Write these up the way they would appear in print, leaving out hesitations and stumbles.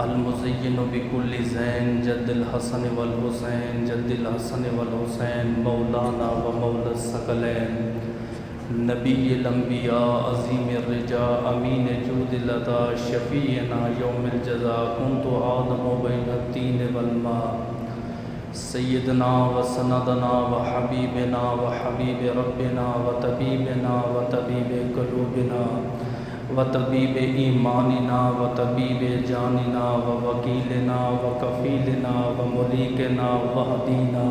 المزین بکل زین جد الحسن والحسین جد الحسن والحسین مولانا و مولا الثقلین نبی الانبیاء عظیم الرجا امین جود العطا شفیعنا یوم الجزا کنت آدم بین الطین والماء سیدنا و سندنا و حبیبنا و حبیب ربنا و طبیب قلوبنا و طبیب ایماننا و طبیب جاننا و وکیلنا و کفیلنا و ملیکنا و ہدینا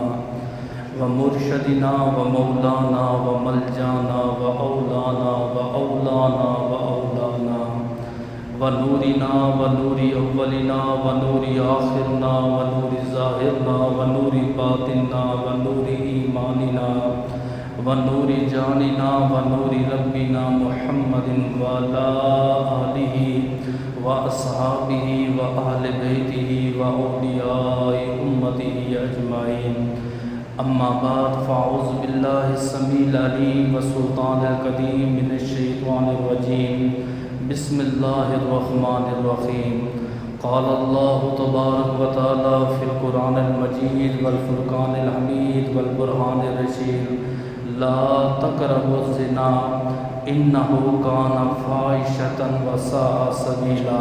و مرشدنا و مولانا و ملجانا و اولانا و اولانا و اولانا و نورنا و نور اولنا و نور آخرنا و نور ظاہرنا و نور باطننا و نور ایماننا و نور جاننا و نور ربنا محمد و علی آلہ و اصحابہ و اہل بیتہ و اولیاء امتہ اجمعین اما بعد فاعوذ باللہ السمیع العلیم والسلطان القدیم من الشیطان الرجیم بسم اللہ الرحمن الرحیم قال اللہ تبارک و تعالی فی القرآن المجید والفرقان الحمید والبرہان الرشید لا تقربوا الزنا انه كان فاحشة وساء سبيلا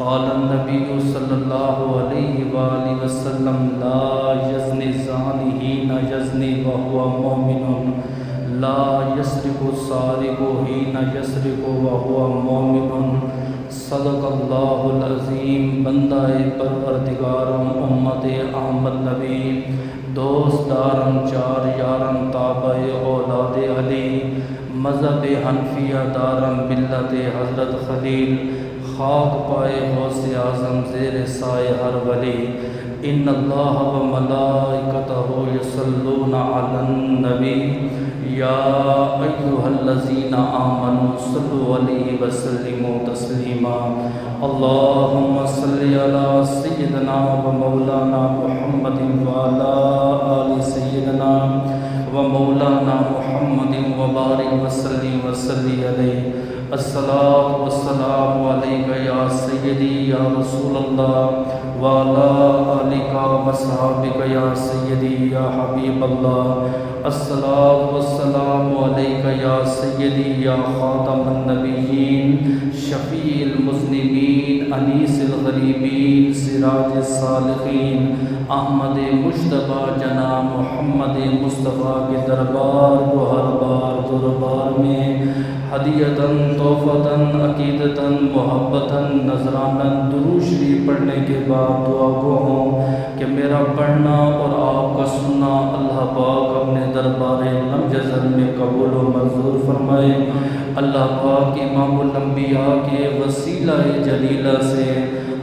قال النبي صلى الله عليه وآله وسلم لا يزني الزاني حين يزني وهو مؤمن لا يسرق السارق حين يسرق وهو مؤمن صدق اللہ العظیم بندہ پروردگارم امت احمد نبی دوست دارم چار یارم تابع اولاد علی مذہب حنفیہ دارم ملت حضرت خلیل خاک پائے غوث اعظم زیر سائے ہر ولی ان اللہ و ملائکتہ یصلون علی النبی یا ایہا الذین آمنوا صلوا علیہ وسلموا تسلیما اللہم صلی علی سیدنا و مولانا محمد و علی آل سیدنا و مولانا محمد و بارک وسلم وصلی علیہ الصلاۃ والسلام علیک یا سیدی یا رسول اللہ وعلی آلک و صحابک یا سیدی یا حبیب اللہ الصلاۃ والسلام علیک یا سیدی یا خاتم النبیین شفیع المذنبین انیس الغریبین سراج الصالحین احمد مجتبیٰ جناب محمد مصطفیٰ کے دربار کو ہر بار دربار میں ہدیتاً تحفتاً عقیدتاً محبتاً نذراناً درود شریف پڑھنے کے بعد دعا گو ہوں کہ میرا پڑھنا اور آپ کا سننا اللہ پاک اپنے دربار لم یزل میں قبول و منظور فرمائے۔ اللہ پاک امام الانبیاء کے وسیلہ جلیلہ سے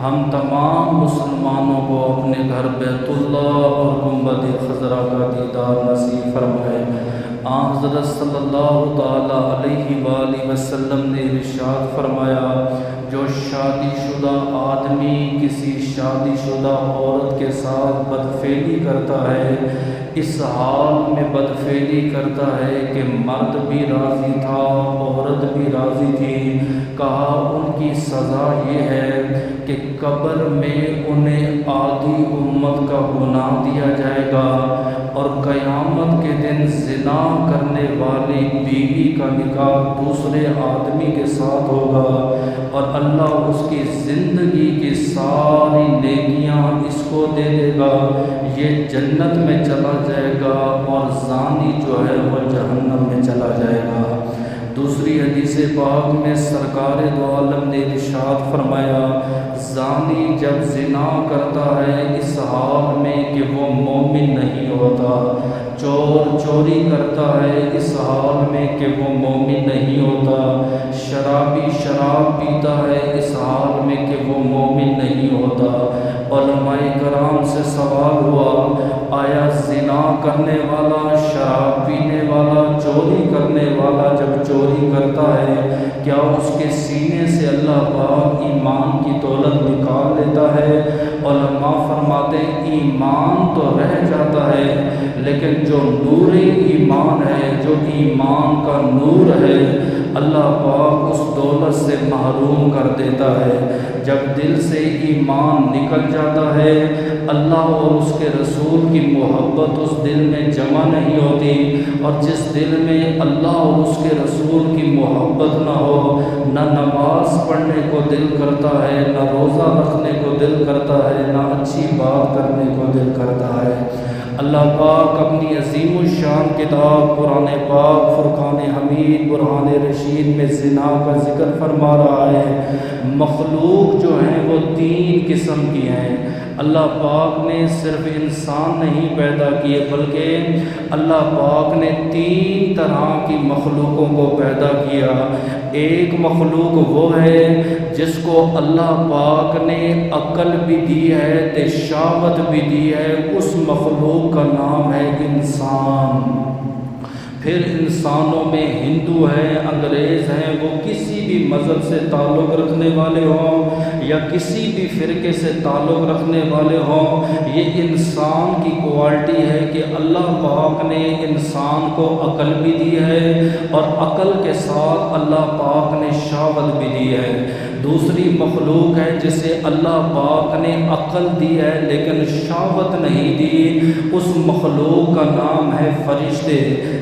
ہم تمام مسلمانوں کو اپنے گھر بیت اللہ اور گنبد خضرا کا دیدار نصیب فرمائے۔ حضرت صلی اللہ تعالی علیہ وآلہ وسلم نے ارشاد فرمایا جو شادی شدہ آدمی کسی شادی شدہ عورت کے ساتھ بدفعلی کرتا ہے اس حال میں بدفعلی کرتا ہے کہ مرد بھی راضی تھا عورت بھی راضی تھی، کہا ان کی سزا یہ ہے کہ قبر میں انہیں آدھی امت کا گناہ دیا جائے گا اور قیامت کے دن زنا کرنے والی بیوی کا نکاح دوسرے آدمی کے ساتھ ہوگا اور اللہ اس کی زندگی کی ساری نیکیاں اس کو دے دے گا، یہ جنت میں چلا جائے گا اور زانی جو ہے وہ جہنم میں چلا جائے گا۔ دوسری حدیث پاک میں سرکار دو عالم نے ارشاد فرمایا زانی جب زنا کرتا ہے اس حال میں کہ وہ مومن نہیں ہوتا، چور چوری کرتا ہے اس حال میں کہ وہ مومن نہیں ہوتا، شرابی شراب پیتا ہے اس حال میں کہ وہ مومن نہیں ہوتا۔ علماء کرام سے سوال ہوا آیا زنا کرنے والا شراب پینے والا چوری کرنے والا جب چوری کرتا ہے کیا اس کے سینے سے اللہ پاک ایمان کی دولت نکال لیتا ہے؟ علماء فرماتے ایمان تو رہ جاتا ہے لیکن جو نور ایمان ہے جو ایمان کا نور ہے اللہ پاک اس دولت سے محروم کر دیتا ہے۔ جب دل سے ایمان نکل جاتا ہے اللہ اور اس کے رسول کی محبت اس دل میں جمع نہیں ہوتی، اور جس دل میں اللہ اور اس کے رسول کی محبت نہ ہو، نہ نماز پڑھنے کو دل کرتا ہے، نہ روزہ رکھنے کو دل کرتا ہے، نہ اچھی بات کرنے کو دل کرتا ہے۔ اللہ پاک اپنی عظیم الشان کتاب قرآن پاک فرقان حمید برہان رشید میں زنا کا ذکر فرما رہا ہے۔ مخلوق جو ہیں وہ تین قسم کی ہیں۔ اللہ پاک نے صرف انسان نہیں پیدا کیے بلکہ اللہ پاک نے تین طرح کی مخلوقوں کو پیدا کیا۔ ایک مخلوق وہ ہے جس کو اللہ پاک نے عقل بھی دی ہے تے شہوت بھی دی ہے، اس مخلوق کا نام ہے انسان۔ پھر انسانوں میں ہندو ہیں، انگریز ہیں، وہ کسی بھی مذہب سے تعلق رکھنے والے ہوں یا کسی بھی فرقے سے تعلق رکھنے والے ہوں، یہ انسان کی کوالٹی ہے کہ اللہ پاک نے انسان کو عقل بھی دی ہے اور عقل کے ساتھ اللہ پاک نے شہوت بھی دی ہے۔ دوسری مخلوق ہے جسے اللہ پاک نے عقل دی ہے لیکن شہوت نہیں دی، اس مخلوق کا نام ہے فرشتے،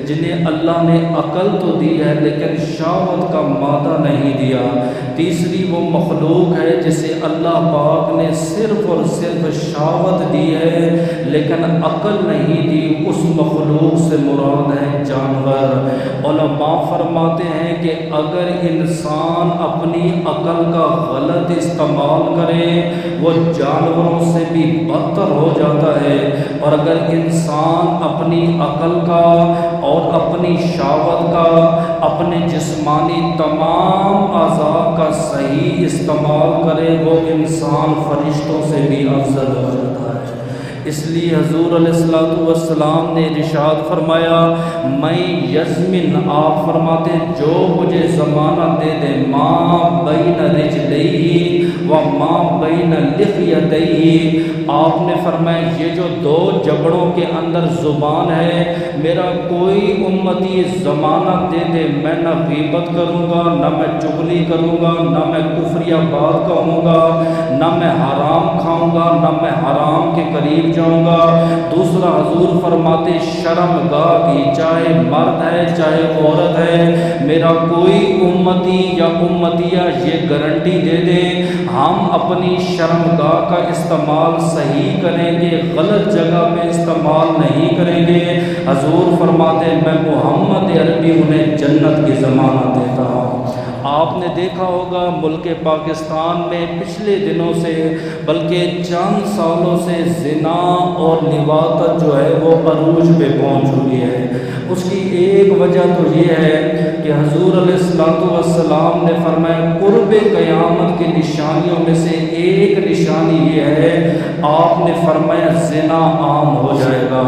جنہیں اللہ نے عقل تو دی ہے لیکن شہوت کا مادہ نہیں دیا۔ تیسری وہ مخلوق ہے جسے اللہ پاک نے صرف اور صرف شہوت دی ہے لیکن عقل نہیں دی، اس مخلوق سے مراد ہے جانور۔ علماء فرماتے ہیں کہ اگر انسان اپنی عقل کا غلط استعمال کرے وہ جانوروں سے بھی بدتر ہو جاتا ہے، اور اگر انسان اپنی عقل کا اور اپنی شہوت کا، اپنے جسمانی تمام اعضاء کا صحیح استعمال کرے وہ انسان فرشتوں سے بھی افضل ہو جاتا ہے۔ اس لیے حضور علیہ السلام نے ارشاد فرمایا، میں یزمن، آپ فرماتے جو مجھے ضمانت دے دے، ماں بین رجلیہ و ماں بین لحیتیہ، آپ نے فرمایا یہ جو دو جبڑوں کے اندر زبان ہے، میرا کوئی امتی ضمانت دے دے میں نہ غیبت کروں گا، نہ میں چغلی کروں گا، نہ میں کفریہ بات کہوں گا، نہ میں حرام کھاؤں گا، نہ میں حرام کے قریب جاؤں گا۔ دوسرا حضور فرماتے شرم گاہ کی، چاہے مرد ہے چاہے عورت ہے، میرا کوئی امتی یا امتیہ یہ گارنٹی دے دے ہم اپنی شرم گاہ کا استعمال صحیح کریں گے، غلط جگہ پہ استعمال نہیں کریں گے، حضور فرماتے میں محمد عربی انہیں جنت کی ضمانت دیتا ہوں۔ آپ نے دیکھا ہوگا ملک پاکستان میں پچھلے دنوں سے بلکہ چند سالوں سے زنا اور لواطت جو ہے وہ عروج پہ پہنچ چکی ہے۔ اس کی ایک وجہ تو یہ ہے کہ حضور علیہ السلام نے فرمایا قرب قیامت کی نشانیوں میں سے ایک نشانی یہ ہے، آپ نے فرمایا زنا عام ہو جائے گا۔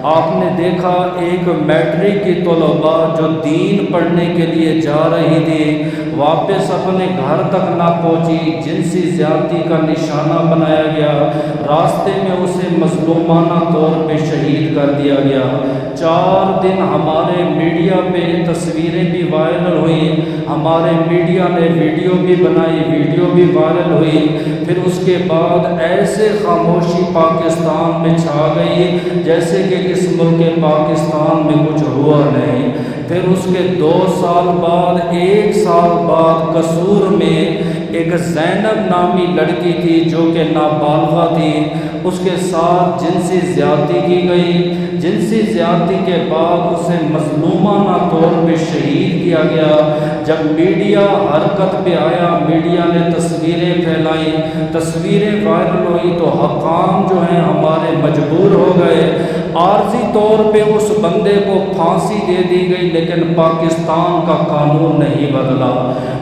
آپ نے دیکھا ایک میٹرک کی طلباء جو دین پڑھنے کے لیے جا رہی تھی، واپس اپنے گھر تک نہ پہنچی، جنسی زیادتی کا نشانہ بنایا گیا، راستے میں اسے مظلومانہ طور پہ شہید کر دیا گیا۔ 4 دن ہمارے میڈیا پہ تصویریں بھی وائرل ہوئیں، ہمارے میڈیا نے ویڈیو بھی بنائی، ویڈیو بھی وائرل ہوئی، پھر اس کے بعد ایسے خاموشی پاکستان میں چھا گئی جیسے کہ اس ملک پاکستان میں کچھ ہوا نہیں۔ پھر اس کے 2 سال بعد 1 سال بعد قصور میں ایک زینب نامی لڑکی تھی جو کہ نابالغہ تھی، اس کے ساتھ جنسی زیادتی کی گئی۔ جنسی زیادتی کے بعد اسے مظلومانہ طور پہ شہید کیا گیا۔ جب میڈیا حرکت پہ آیا، میڈیا نے تصویریں پھیلائیں، تصویریں وائرل ہوئی تو حکام جو ہیں ہمارے مجبور ہو گئے، عارضی طور پہ اس بندے کو پھانسی دے دی گئی لیکن پاکستان کا قانون نہیں بدلا۔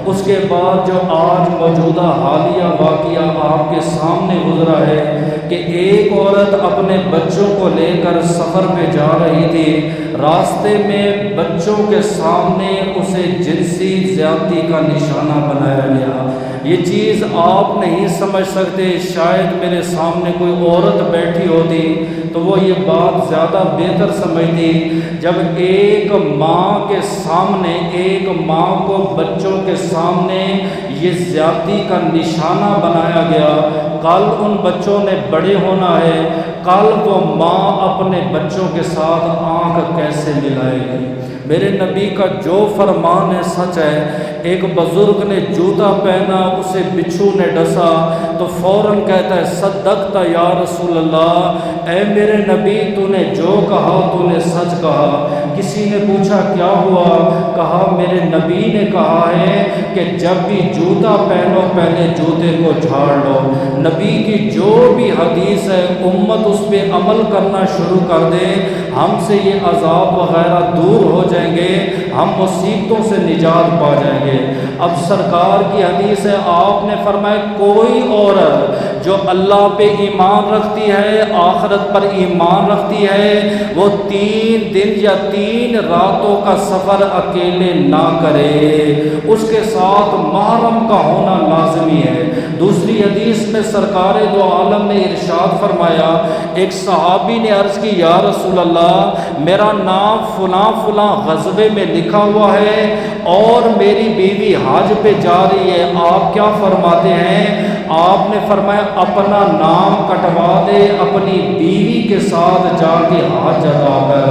اس کے بعد جو آج موجودہ حالیہ واقعہ آپ کے سامنے گزرا ہے کہ ایک عورت اپنے بچوں کو لے کر سفر پہ جا رہی تھی، راستے میں بچوں کے سامنے اسے جنسی زیادتی کا نشانہ بنایا گیا۔ یہ چیز آپ نہیں سمجھ سکتے، شاید میرے سامنے کوئی عورت بیٹھی ہوتی تو وہ یہ بات زیادہ بہتر سمجھتی جب ایک ماں کے سامنے، ایک ماں کو بچوں کے سامنے یہ زیادتی کا نشانہ بنایا گیا، کل ان بچوں نے بڑے ہونا ہے، کل وہ ماں اپنے بچوں کے ساتھ آنکھ کیسے ملائے گی؟ میرے نبی کا جو فرمان ہے سچ ہے۔ ایک بزرگ نے جوتا پہنا، اسے بچھو نے ڈسا تو فوراً کہتا ہے صدقت یا رسول اللہ، اے میرے نبی تو نے جو کہا تو نے سچ کہا۔ کسی نے پوچھا کیا ہوا؟ کہا میرے نبی نے کہا ہے کہ جب بھی جوتا پہنو پہلے جوتے کو جھاڑ لو۔ نبی کی جو بھی حدیث ہے امت اس پہ عمل کرنا شروع کر دے، ہم سے یہ عذاب وغیرہ دور ہو جائیں گے، ہم مصیبتوں سے نجات پا جائیں گے۔ اب سرکار کی حدیث ہے، آپ نے فرمایا کوئی عورت جو اللہ پہ ایمان رکھتی ہے، آخرت پر ایمان رکھتی ہے، وہ 3 دن یا 3 راتوں کا سفر اکیلے نہ کرے، اس کے ساتھ محرم کا ہونا لازمی ہے۔ دوسری حدیث میں سرکار دو عالم نے ارشاد فرمایا، ایک صحابی نے عرض کی یا رسول اللہ میرا نام فلاں فلاں غزوے میں لکھا ہوا ہے اور میری بیوی حج پہ جا رہی ہے، آپ کیا فرماتے ہیں؟ آپ نے فرمایا اپنا نام کٹوا دے، اپنی بیوی کے ساتھ جا کے حج ادا کر۔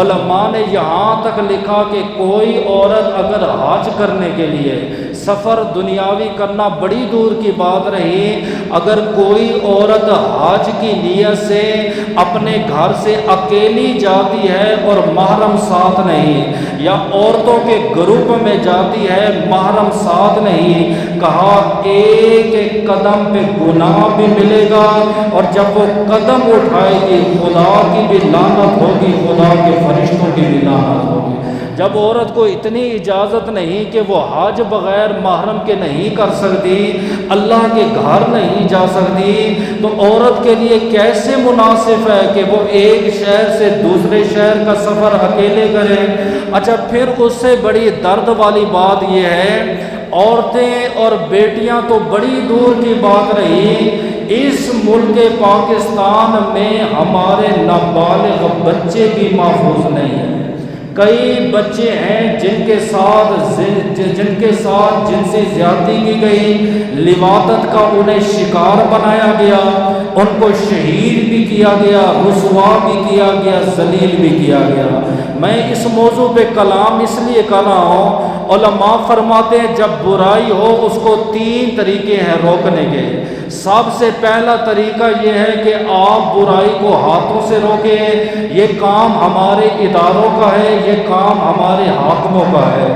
علماء نے یہاں تک لکھا کہ کوئی عورت اگر حج کرنے کے لیے سفر دنیاوی کرنا بڑی دور کی بات رہی، اگر کوئی عورت حج کی نیت سے اپنے گھر سے اکیلی جاتی ہے اور محرم ساتھ نہیں، یا عورتوں کے گروپ میں جاتی ہے محرم ساتھ نہیں، کہا ایک ایک قدم پہ گناہ بھی ملے گا، اور جب وہ قدم اٹھائے گی خدا کی بھی لعنت ہوگی، خدا کے فرشتوں کی بھی لعنت ہوگی۔ جب عورت کو اتنی اجازت نہیں کہ وہ حج بغیر محرم کے نہیں کر سکتی، اللہ کے گھر نہیں جا سکتی، تو عورت کے لیے کیسے مناسب ہے کہ وہ ایک شہر سے دوسرے شہر کا سفر اکیلے کرے؟ اچھا پھر اس سے بڑی درد والی بات یہ ہے، عورتیں اور بیٹیاں تو بڑی دور کی بات رہی، اس ملک پاکستان میں ہمارے نابالغ بچے بھی محفوظ نہیں ہیں۔ کئی بچے ہیں جن کے ساتھ جنسی زیادتی کی گئی، لواطت کا انہیں شکار بنایا گیا، ان کو شہید بھی کیا گیا، رسوا بھی کیا گیا، ذلیل بھی کیا گیا۔ میں اس موضوع پہ کلام اس لیے کر رہا ہوں، علماء فرماتے ہیں جب برائی ہو اس کو 3 طریقے ہیں روکنے کے۔ سب سے پہلا طریقہ یہ ہے کہ آپ برائی کو ہاتھوں سے روکیں، یہ کام ہمارے اداروں کا ہے، یہ کام ہمارے حاکموں کا ہے۔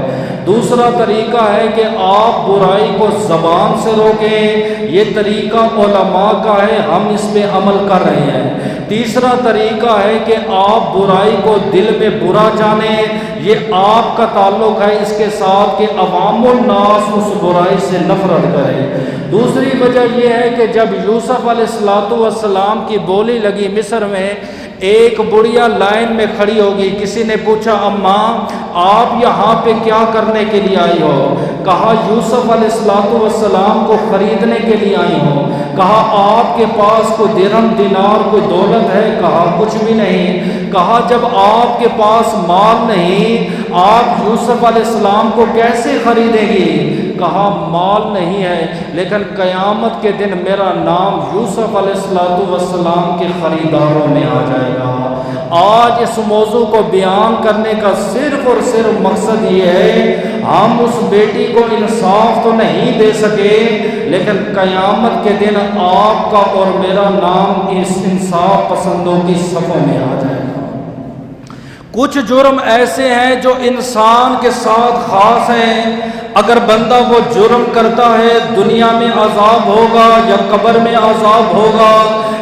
دوسرا طریقہ ہے کہ آپ برائی کو زبان سے روکیں، یہ طریقہ علماء کا ہے، ہم اس پہ عمل کر رہے ہیں۔ تیسرا طریقہ ہے کہ آپ برائی کو دل میں برا جانیں، یہ آپ کا تعلق ہے اس کے ساتھ کہ عوام الناس اس برائی سے نفرت کریں۔ دوسری وجہ یہ ہے کہ جب یوسف علیہ السلام کی بولی لگی مصر میں، ایک بڑھیا لائن میں کھڑی ہوگی، کسی نے پوچھا اماں آپ یہاں پہ کیا کرنے کے لیے آئی ہو؟ کہا یوسف علیہ السلام کو خریدنے کے لیے آئی ہو۔ کہا آپ کے پاس کوئی درہم دینار کوئی دولت ہے؟ کہا کچھ بھی نہیں۔ کہا جب آپ کے پاس مال نہیں، آپ یوسف علیہ السلام کو کیسے خریدیں گی؟ کہا مال نہیں ہے لیکن قیامت کے دن میرا نام یوسف علیہ السلام کے خریداروں میں آ جائے گا۔ آج اس موضوع کو بیان کرنے کا صرف اور صرف مقصد یہ ہے، ہم اس بیٹی کو انصاف تو نہیں دے سکے لیکن قیامت کے دن آپ کا اور میرا نام اس انصاف پسندوں کی صفوں میں آ جائے گا۔ کچھ جرم ایسے ہیں جو انسان کے ساتھ خاص ہیں، اگر بندہ وہ جرم کرتا ہے دنیا میں عذاب ہوگا یا قبر میں عذاب ہوگا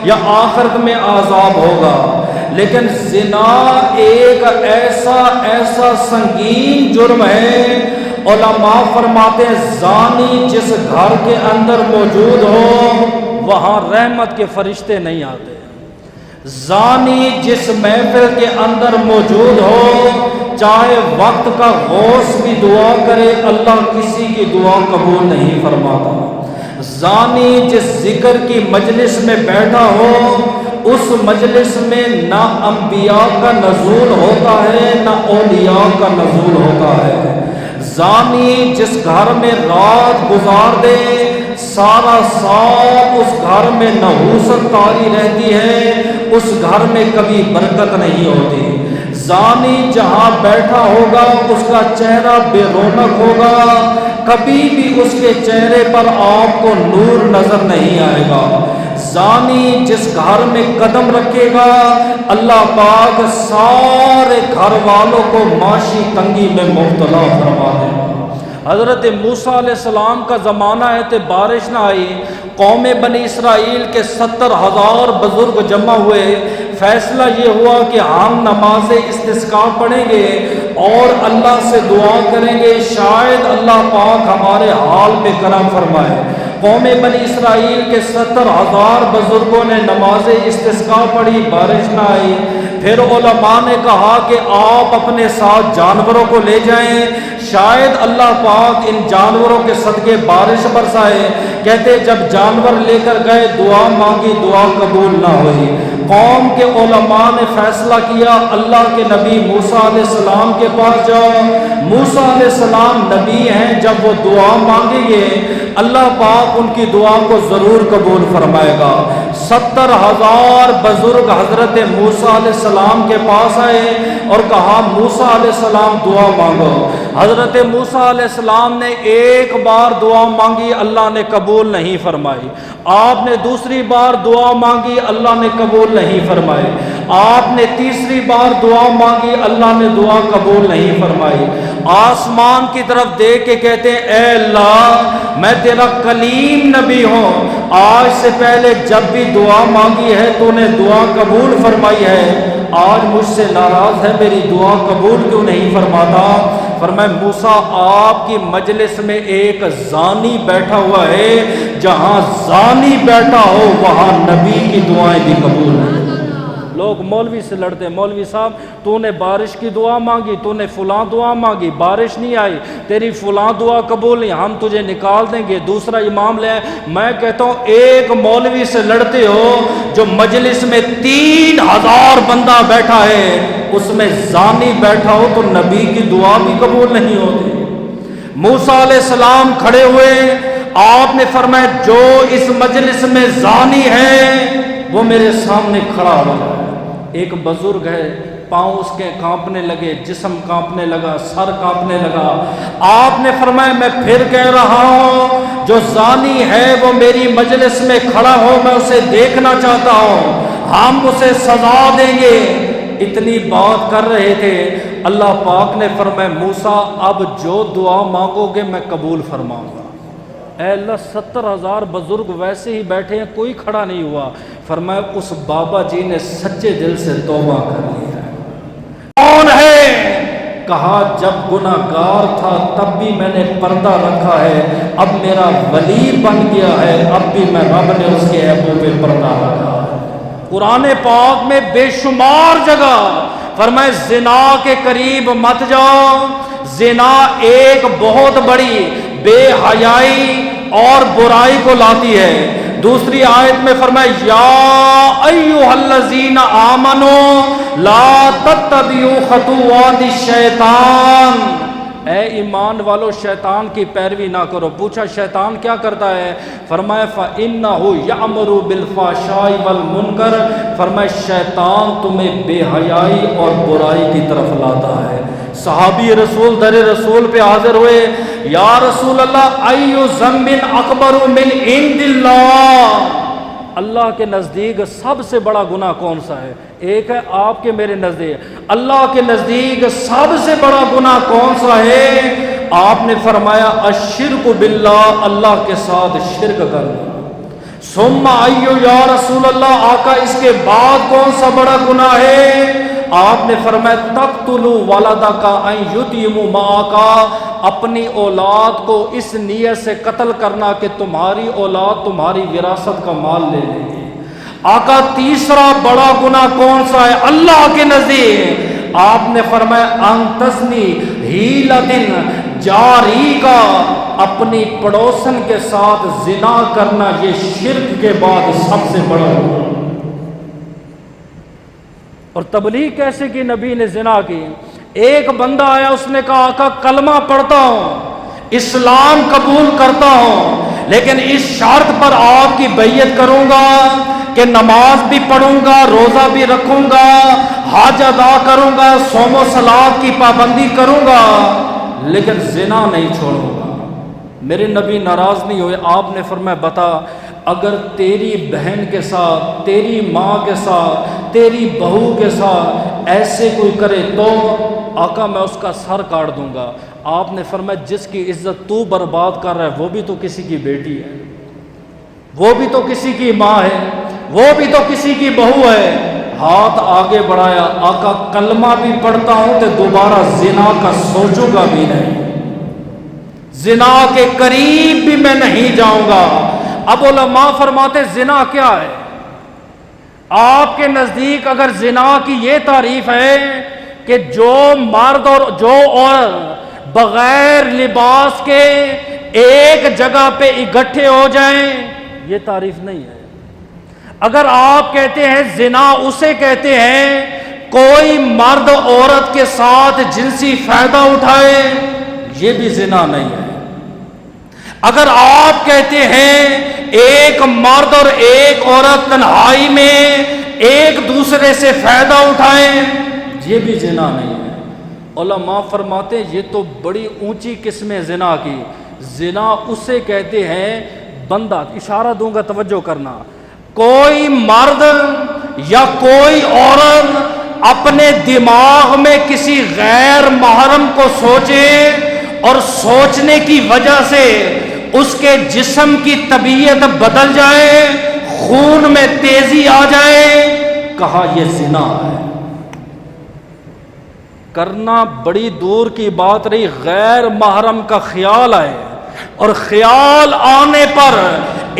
یا آخرت میں عذاب ہوگا، لیکن زنا ایک ایسا سنگین جرم ہے، علماء فرماتے ہیں زانی جس گھر کے اندر موجود ہو وہاں رحمت کے فرشتے نہیں آتے، زانی جس محفل کے اندر موجود ہو چاہے وقت کا غوث بھی دعا کرے اللہ کسی کی دعا قبول نہیں فرماتا، زانی جس ذکر کی مجلس میں بیٹھا ہو اس مجلس میں نہ انبیاء کا نزول ہوتا ہے نہ اولیاء کا نزول ہوتا ہے۔ زانی جس گھر میں رات گزار دے سارا سال اس گھر میں نحوست طاری رہتی ہے، اس گھر میں کبھی برکت نہیں ہوتی۔ زانی جہاں بیٹھا ہوگا اس کا چہرہ بے رونق ہوگا، کبھی بھی اس کے چہرے پر آپ کو نور نظر نہیں آئے گا۔ زانی جس گھر میں قدم رکھے گا اللہ پاک سارے گھر والوں کو معاشی تنگی میں مبتلا فرما دے گا۔ حضرت موسیٰ علیہ السلام کا زمانہ ہے تو بارش نہ آئی، قوم بنی اسرائیل کے 70,000 بزرگ جمع ہوئے، فیصلہ یہ ہوا کہ ہم نماز استسقاء پڑھیں گے اور اللہ سے دعا کریں گے شاید اللہ پاک ہمارے حال پہ کرم فرمائے۔ قوم بنی اسرائیل کے 70,000 بزرگوں نے نماز استسقاء پڑھی، بارش نہ آئی۔ پھر علماء نے کہا کہ آپ اپنے ساتھ جانوروں کو لے جائیں، شاید اللہ پاک ان جانوروں کے صدقے بارش برسائے۔ کہتے جب جانور لے کر گئے دعا مانگی، دعا قبول نہ ہوئی۔ قوم کے علماء نے فیصلہ کیا اللہ کے نبی موسیٰ علیہ السلام کے پاس جاؤ۔ موسیٰ علیہ السلام نبی ہیں، جب وہ دعا مانگیں گے اللہ پاک ان کی دعا کو ضرور قبول فرمائے گا۔ 70,000 بزرگ حضرت موسیٰ علیہ السلام کے پاس آئے اور کہا موسیٰ علیہ السلام دعا مانگو۔ حضرت موسیٰ علیہ السلام نے ایک بار دعا مانگی، اللہ نے قبول نہیں فرمائی۔ آپ نے دوسری بار دعا مانگی، اللہ نے قبول نہیں فرمائی۔ آپ نے تیسری بار دعا مانگی، اللہ نے دعا قبول نہیں فرمائی۔ آسمان کی طرف دیکھ کے کہتے ہیں اے اللہ میں تیرا کلیم نبی ہوں، آج سے پہلے جب بھی دعا مانگی ہے تو نے دعا قبول فرمائی ہے، آج مجھ سے ناراض ہے، میری دعا قبول کیوں نہیں فرماتا؟ فرمایا موسیٰ آپ کی مجلس میں ایک زانی بیٹھا ہوا ہے، جہاں زانی بیٹھا ہو وہاں نبی کی دعائیں بھی قبول ہیں۔ لوگ مولوی سے لڑتے ہیں، مولوی صاحب تو نے بارش کی دعا مانگی، تو نے فلاں دعا مانگی، بارش نہیں آئی، تیری فلاں دعا قبول نہیں، ہم تجھے نکال دیں گے، دوسرا امام لے آئے۔ میں کہتا ہوں ایک مولوی سے لڑتے ہو جو مجلس میں 3,000 بندہ بیٹھا ہے، اس میں زانی بیٹھا ہو تو نبی کی دعا بھی قبول نہیں ہوتی۔ موسیٰ علیہ السلام کھڑے ہوئے، آپ نے فرمایا جو اس مجلس میں زانی ہے وہ میرے سامنے کھڑا ہو جائے۔ ایک بزرگ ہے، پاؤں اس کے کانپنے لگے، جسم کانپنے لگا، سر کانپنے لگا۔ آپ نے فرمایا میں پھر کہہ رہا ہوں جو زانی ہے وہ میری مجلس میں کھڑا ہو، میں اسے دیکھنا چاہتا ہوں، ہم اسے سزا دیں گے۔ اتنی بات کر رہے تھے، اللہ پاک نے فرمایا موسیٰ اب جو دعا مانگو گے میں قبول فرماؤں گا۔ اے اللہ 70,000 بزرگ ویسے ہی بیٹھے ہیں، کوئی کھڑا نہیں ہوا۔ فرمایا اس بابا جی نے سچے دل سے توبہ کر لیا ہے۔ کون ہے؟ کہا جب گناہگار تھا تب بھی میں نے پردہ رکھا ہے، اب میرا ولی بن گیا ہے، اب بھی میں رب نے اس کے عیبوں پہ پردہ رکھا ہے۔ قرآن پاک میں بے شمار جگہ فرمائے زنا کے قریب مت جاؤ، زنا ایک بہت بڑی بے حیائی اور برائی کو لاتی ہے۔ دوسری آیت میں فرمایا یا ایھا الذین آمنوا لا تتبعوا خطوات الشیطان، اے ایمان والو شیطان کی پیروی نہ کرو۔ پوچھا شیطان کیا کرتا ہے؟ فرمایا فَإِنَّهُ يَأْمُرُ بِالْفَحْشَاءِ وَالْمُنکَرِ، فرمایا شیطان تمہیں بے حیائی اور برائی کی طرف لاتا ہے۔ صحابی رسول در رسول پہ حاضر ہوئے، یا رسول اللہ ایُّ ذنب اکبر من عند اللہ، اللہ کے نزدیک سب سے بڑا گناہ کون سا ہے؟ ایک ہے آپ کے میرے نزدیک، اللہ کے نزدیک سب سے بڑا گناہ کون سا ہے؟ آپ نے فرمایا الشرک باللہ، اللہ کے ساتھ شرک کرنا۔ ثم ایُّ یا رسول اللہ، آقا اس کے بعد کون سا بڑا گناہ ہے؟ آپ نے فرمایا تقتلوا ولدک ان یتیم معک، اپنی اولاد کو اس نیت سے قتل کرنا کہ تمہاری اولاد تمہاری وراثت کا مال لے لے گی۔ آقا تیسرا بڑا گناہ کون سا ہے اللہ کے نزدیک؟ آپ نے فرمایا ان تزنی حیلۃ جاری کا، اپنی پڑوسن کے ساتھ زنا کرنا، یہ شرک کے بعد سب سے بڑا گناہ۔ اور تبلیغ کیسے کی نبی نے زنا کی؟ ایک بندہ آیا، اس نے کہا آقا کلمہ پڑھتا ہوں، اسلام قبول کرتا ہوں، لیکن اس شرط پر آپ کی بیعت کروں گا کہ نماز بھی پڑھوں گا، روزہ بھی رکھوں گا، حج ادا کروں گا، صوم و صلات کی پابندی کروں گا، لیکن زنا نہیں چھوڑوں گا۔ میرے نبی ناراض نہیں ہوئے، آپ نے فرمایا بتا، اگر تیری بہن کے ساتھ، تیری ماں کے ساتھ، تیری بہو کے ساتھ ایسے کوئی کرے تو آقا میں اس کا سر کاٹ دوں گا۔ آپ نے فرمایا جس کی عزت تو برباد کر رہا ہے وہ بھی تو کسی کی بیٹی ہے، وہ بھی تو کسی کی ماں ہے، وہ بھی تو کسی کی بہو ہے۔ ہاتھ آگے بڑھایا، آقا کلمہ بھی پڑھتا ہوں تو دوبارہ زنا کا سوچوں گا بھی نہیں، زنا کے قریب بھی میں نہیں جاؤں گا۔ اب علماء فرماتے زنا کیا ہے؟ آپ کے نزدیک اگر زنا کی یہ تعریف ہے کہ جو مرد اور جو عورت بغیر لباس کے ایک جگہ پہ اکٹھے ہو جائیں، یہ تعریف نہیں ہے۔ اگر آپ کہتے ہیں زنا اسے کہتے ہیں کوئی مرد عورت کے ساتھ جنسی فائدہ اٹھائے، یہ بھی زنا نہیں ہے۔ اگر آپ کہتے ہیں ایک مرد اور ایک عورت تنہائی میں ایک دوسرے سے فائدہ اٹھائیں، یہ بھی زنا نہیں ہے۔ علماء فرماتے ہیں یہ تو بڑی اونچی قسم ہے زنا کی۔ زنا اسے کہتے ہیں بندہ، اشارہ دوں گا توجہ کرنا، کوئی مرد یا کوئی عورت اپنے دماغ میں کسی غیر محرم کو سوچے اور سوچنے کی وجہ سے اس کے جسم کی طبیعت بدل جائے، خون میں تیزی آ جائے، کہا یہ زنا ہے۔ کرنا بڑی دور کی بات رہی، غیر محرم کا خیال آئے اور خیال آنے پر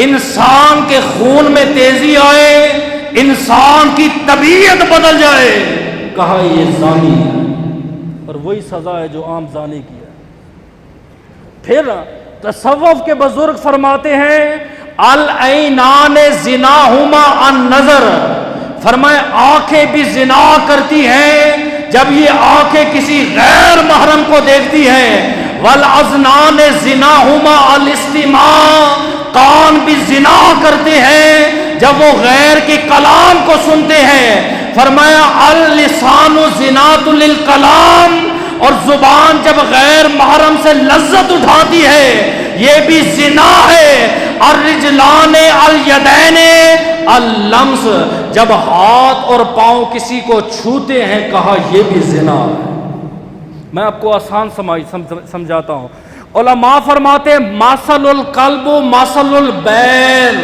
انسان کے خون میں تیزی آئے، انسان کی طبیعت بدل جائے، کہا یہ زانی ہے، اور وہی سزا ہے جو عام زانی کی ہے۔ پھر تصوف کے بزرگ فرماتے ہیں العینان زناہما النظر، فرمائے آنکھیں بھی زنا کرتی ہیں جب یہ آنکھیں کسی غیر محرم کو دیکھتی ہیں۔ والاذنان زناہما الاستماع، کان بھی زنا کرتے ہیں جب وہ غیر کے کلام کو سنتے ہیں۔ فرمایا اللسان زنات للکلام، اور زبان جب غیر محرم سے لذت اٹھاتی ہے یہ بھی زنا ہے۔ الرجلان الیدین اللمس، جب ہاتھ اور پاؤں کسی کو چھوتے ہیں کہا یہ بھی زنا ہے۔ میں آپ کو آسان سمجھاتا ہوں۔ علماء فرماتے ہیں ماسل القلب ماسل البیر،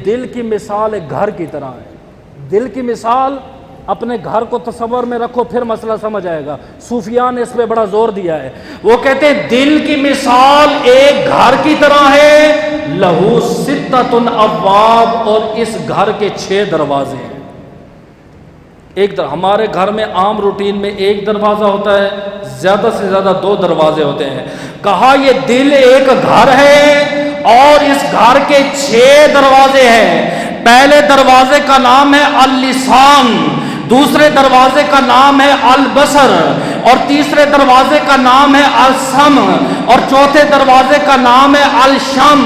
دل کی مثال ایک گھر کی طرح ہے۔ دل کی مثال اپنے گھر کو تصور میں رکھو پھر مسئلہ سمجھ آئے گا۔ صوفیاء نے اس پہ بڑا زور دیا ہے، وہ کہتے ہیں دل کی مثال ایک گھر کی طرح ہے، لہو ستۃ ابواب، اور اس گھر کے 6 دروازے ہیں۔ ہمارے گھر میں عام روٹین میں ایک دروازہ ہوتا ہے، زیادہ سے زیادہ 2 دروازے ہوتے ہیں۔ کہا یہ دل ایک گھر ہے اور اس گھر کے 6 دروازے ہیں۔ پہلے دروازے کا نام ہے اللسان، دوسرے دروازے کا نام ہے البصر، اور تیسرے دروازے کا نام ہے السمع، اور چوتھے دروازے کا نام ہے الشم،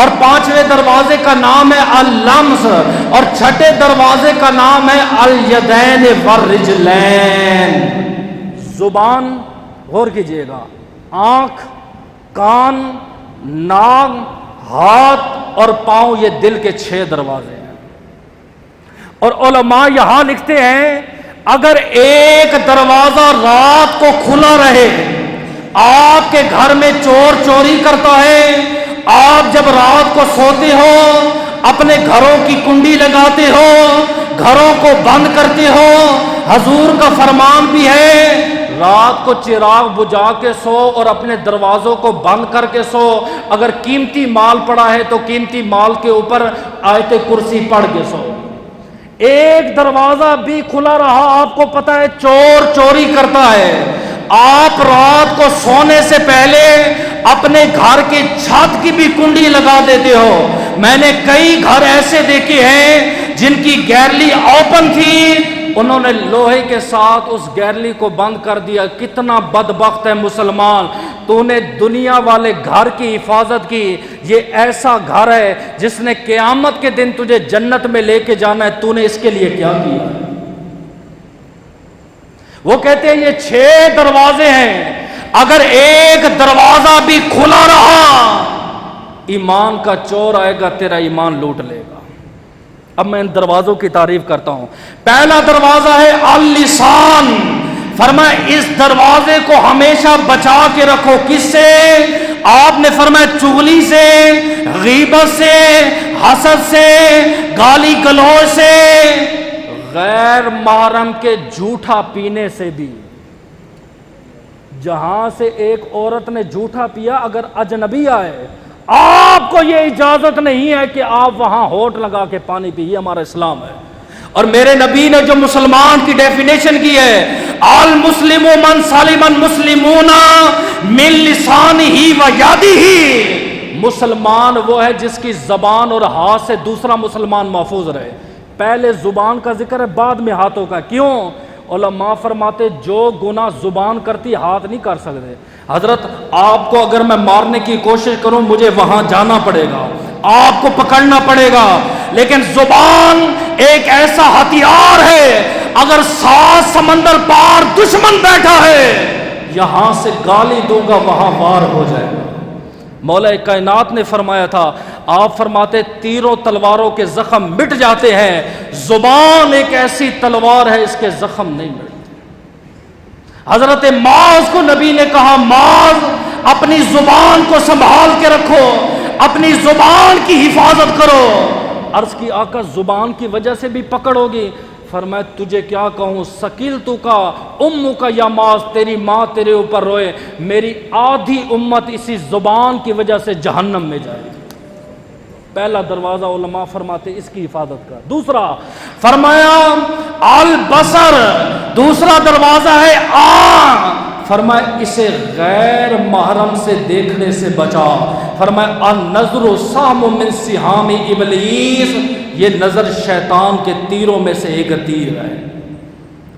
اور 5ویں دروازے کا نام ہے اللمس، اور 6ٹھے دروازے کا نام ہے الیدین والرجلین۔ زبان، غور کیجئے گا، آنکھ، کان، ناک، ہاتھ اور پاؤں، یہ دل کے 6 دروازے ہیں۔ اور علماء یہاں لکھتے ہیں اگر ایک دروازہ رات کو کھلا رہے، آپ کے گھر میں چور چوری کرتا ہے، آپ جب رات کو سوتے ہو اپنے گھروں کی کنڈی لگاتے ہو، گھروں کو بند کرتے ہو، حضور کا فرمان بھی ہے رات کو چراغ بجھا کے سو اور اپنے دروازوں کو بند کر کے سو۔ اگر قیمتی مال پڑا ہے تو قیمتی مال کے اوپر آیت کرسی پڑھ کے سو۔ ایک دروازہ بھی کھلا رہا، آپ کو پتہ ہے چور چوری کرتا ہے، آپ رات کو سونے سے پہلے اپنے گھر کی چھت کی بھی کنڈی لگا دیتے ہو۔ میں نے کئی گھر ایسے دیکھے ہیں جن کی گیلری اوپن تھی، انہوں نے لوہے کے ساتھ اس گیرلی کو بند کر دیا. کتنا بدبخت ہے مسلمان, تو نے دنیا والے گھر کی حفاظت کی. یہ ایسا گھر ہے جس نے قیامت کے دن تجھے جنت میں لے کے جانا ہے, تو نے اس کے لیے کیا کیا؟ وہ کہتے ہیں یہ 6 دروازے ہیں, اگر ایک دروازہ بھی کھلا رہا ایمان کا چور آئے گا, تیرا ایمان لوٹ لے گا. اب میں ان دروازوں کی تعریف کرتا ہوں. پہلا دروازہ ہے اللسان. فرمایا اس دروازے کو ہمیشہ بچا کے رکھو. کس سے؟ آپ نے فرمایا چغلی سے, غیبت سے, حسد سے, گالی گلوچ سے, غیر محرم کے جھوٹا پینے سے بھی. جہاں سے ایک عورت نے جھوٹا پیا, اگر اجنبی آئے, آپ کو یہ اجازت نہیں ہے کہ آپ وہاں ہونٹ لگا کے پانی پی. یہ ہمارا اسلام ہے. اور میرے نبی نے جو مسلمان کی ڈیفینیشن کی ہے, المسلم من سلم المسلمون من لسانہ و یدہ. مسلمان وہ ہے جس کی زبان اور ہاتھ سے دوسرا مسلمان محفوظ رہے. پہلے زبان کا ذکر ہے, بعد میں ہاتھوں کا. کیوں؟ علماء فرماتے جو گناہ زبان کرتی ہاتھ نہیں کر سکتے. حضرت آپ کو اگر میں مارنے کی کوشش کروں مجھے وہاں جانا پڑے گا, آپ کو پکڑنا پڑے گا, لیکن زبان ایک ایسا ہتھیار ہے, اگر 7 سمندر پار دشمن بیٹھا ہے, یہاں سے گالی دوں گا وہاں وار ہو جائے گا. مولا کائنات نے فرمایا تھا, آپ فرماتے تیروں تلواروں کے زخم مٹ جاتے ہیں, زبان ایک ایسی تلوار ہے اس کے زخم نہیں مٹتے. حضرت معاذ کو نبی نے کہا, معاذ اپنی زبان کو سنبھال کے رکھو, اپنی زبان کی حفاظت کرو. عرض کی آقا زبان کی وجہ سے بھی پکڑ ہوگی. فرمایا تجھے کیا کہوں, سکیلتو کا امو کا یا معاذ, تیری ماں تیرے اوپر روئے, میری آدھی امت اسی زبان کی وجہ سے جہنم میں جائے. پہلا دروازہ علماء فرماتے اس کی حفاظت کا. دوسرا فرمایا البصر, دوسرا دروازہ ہے آنکھ. فرمایا اسے غیر محرم سے دیکھنے سے بچا. فرمایا النظر سہم من سہام ابلیس, یہ نظر شیطان کے تیروں میں سے ایک تیر ہے.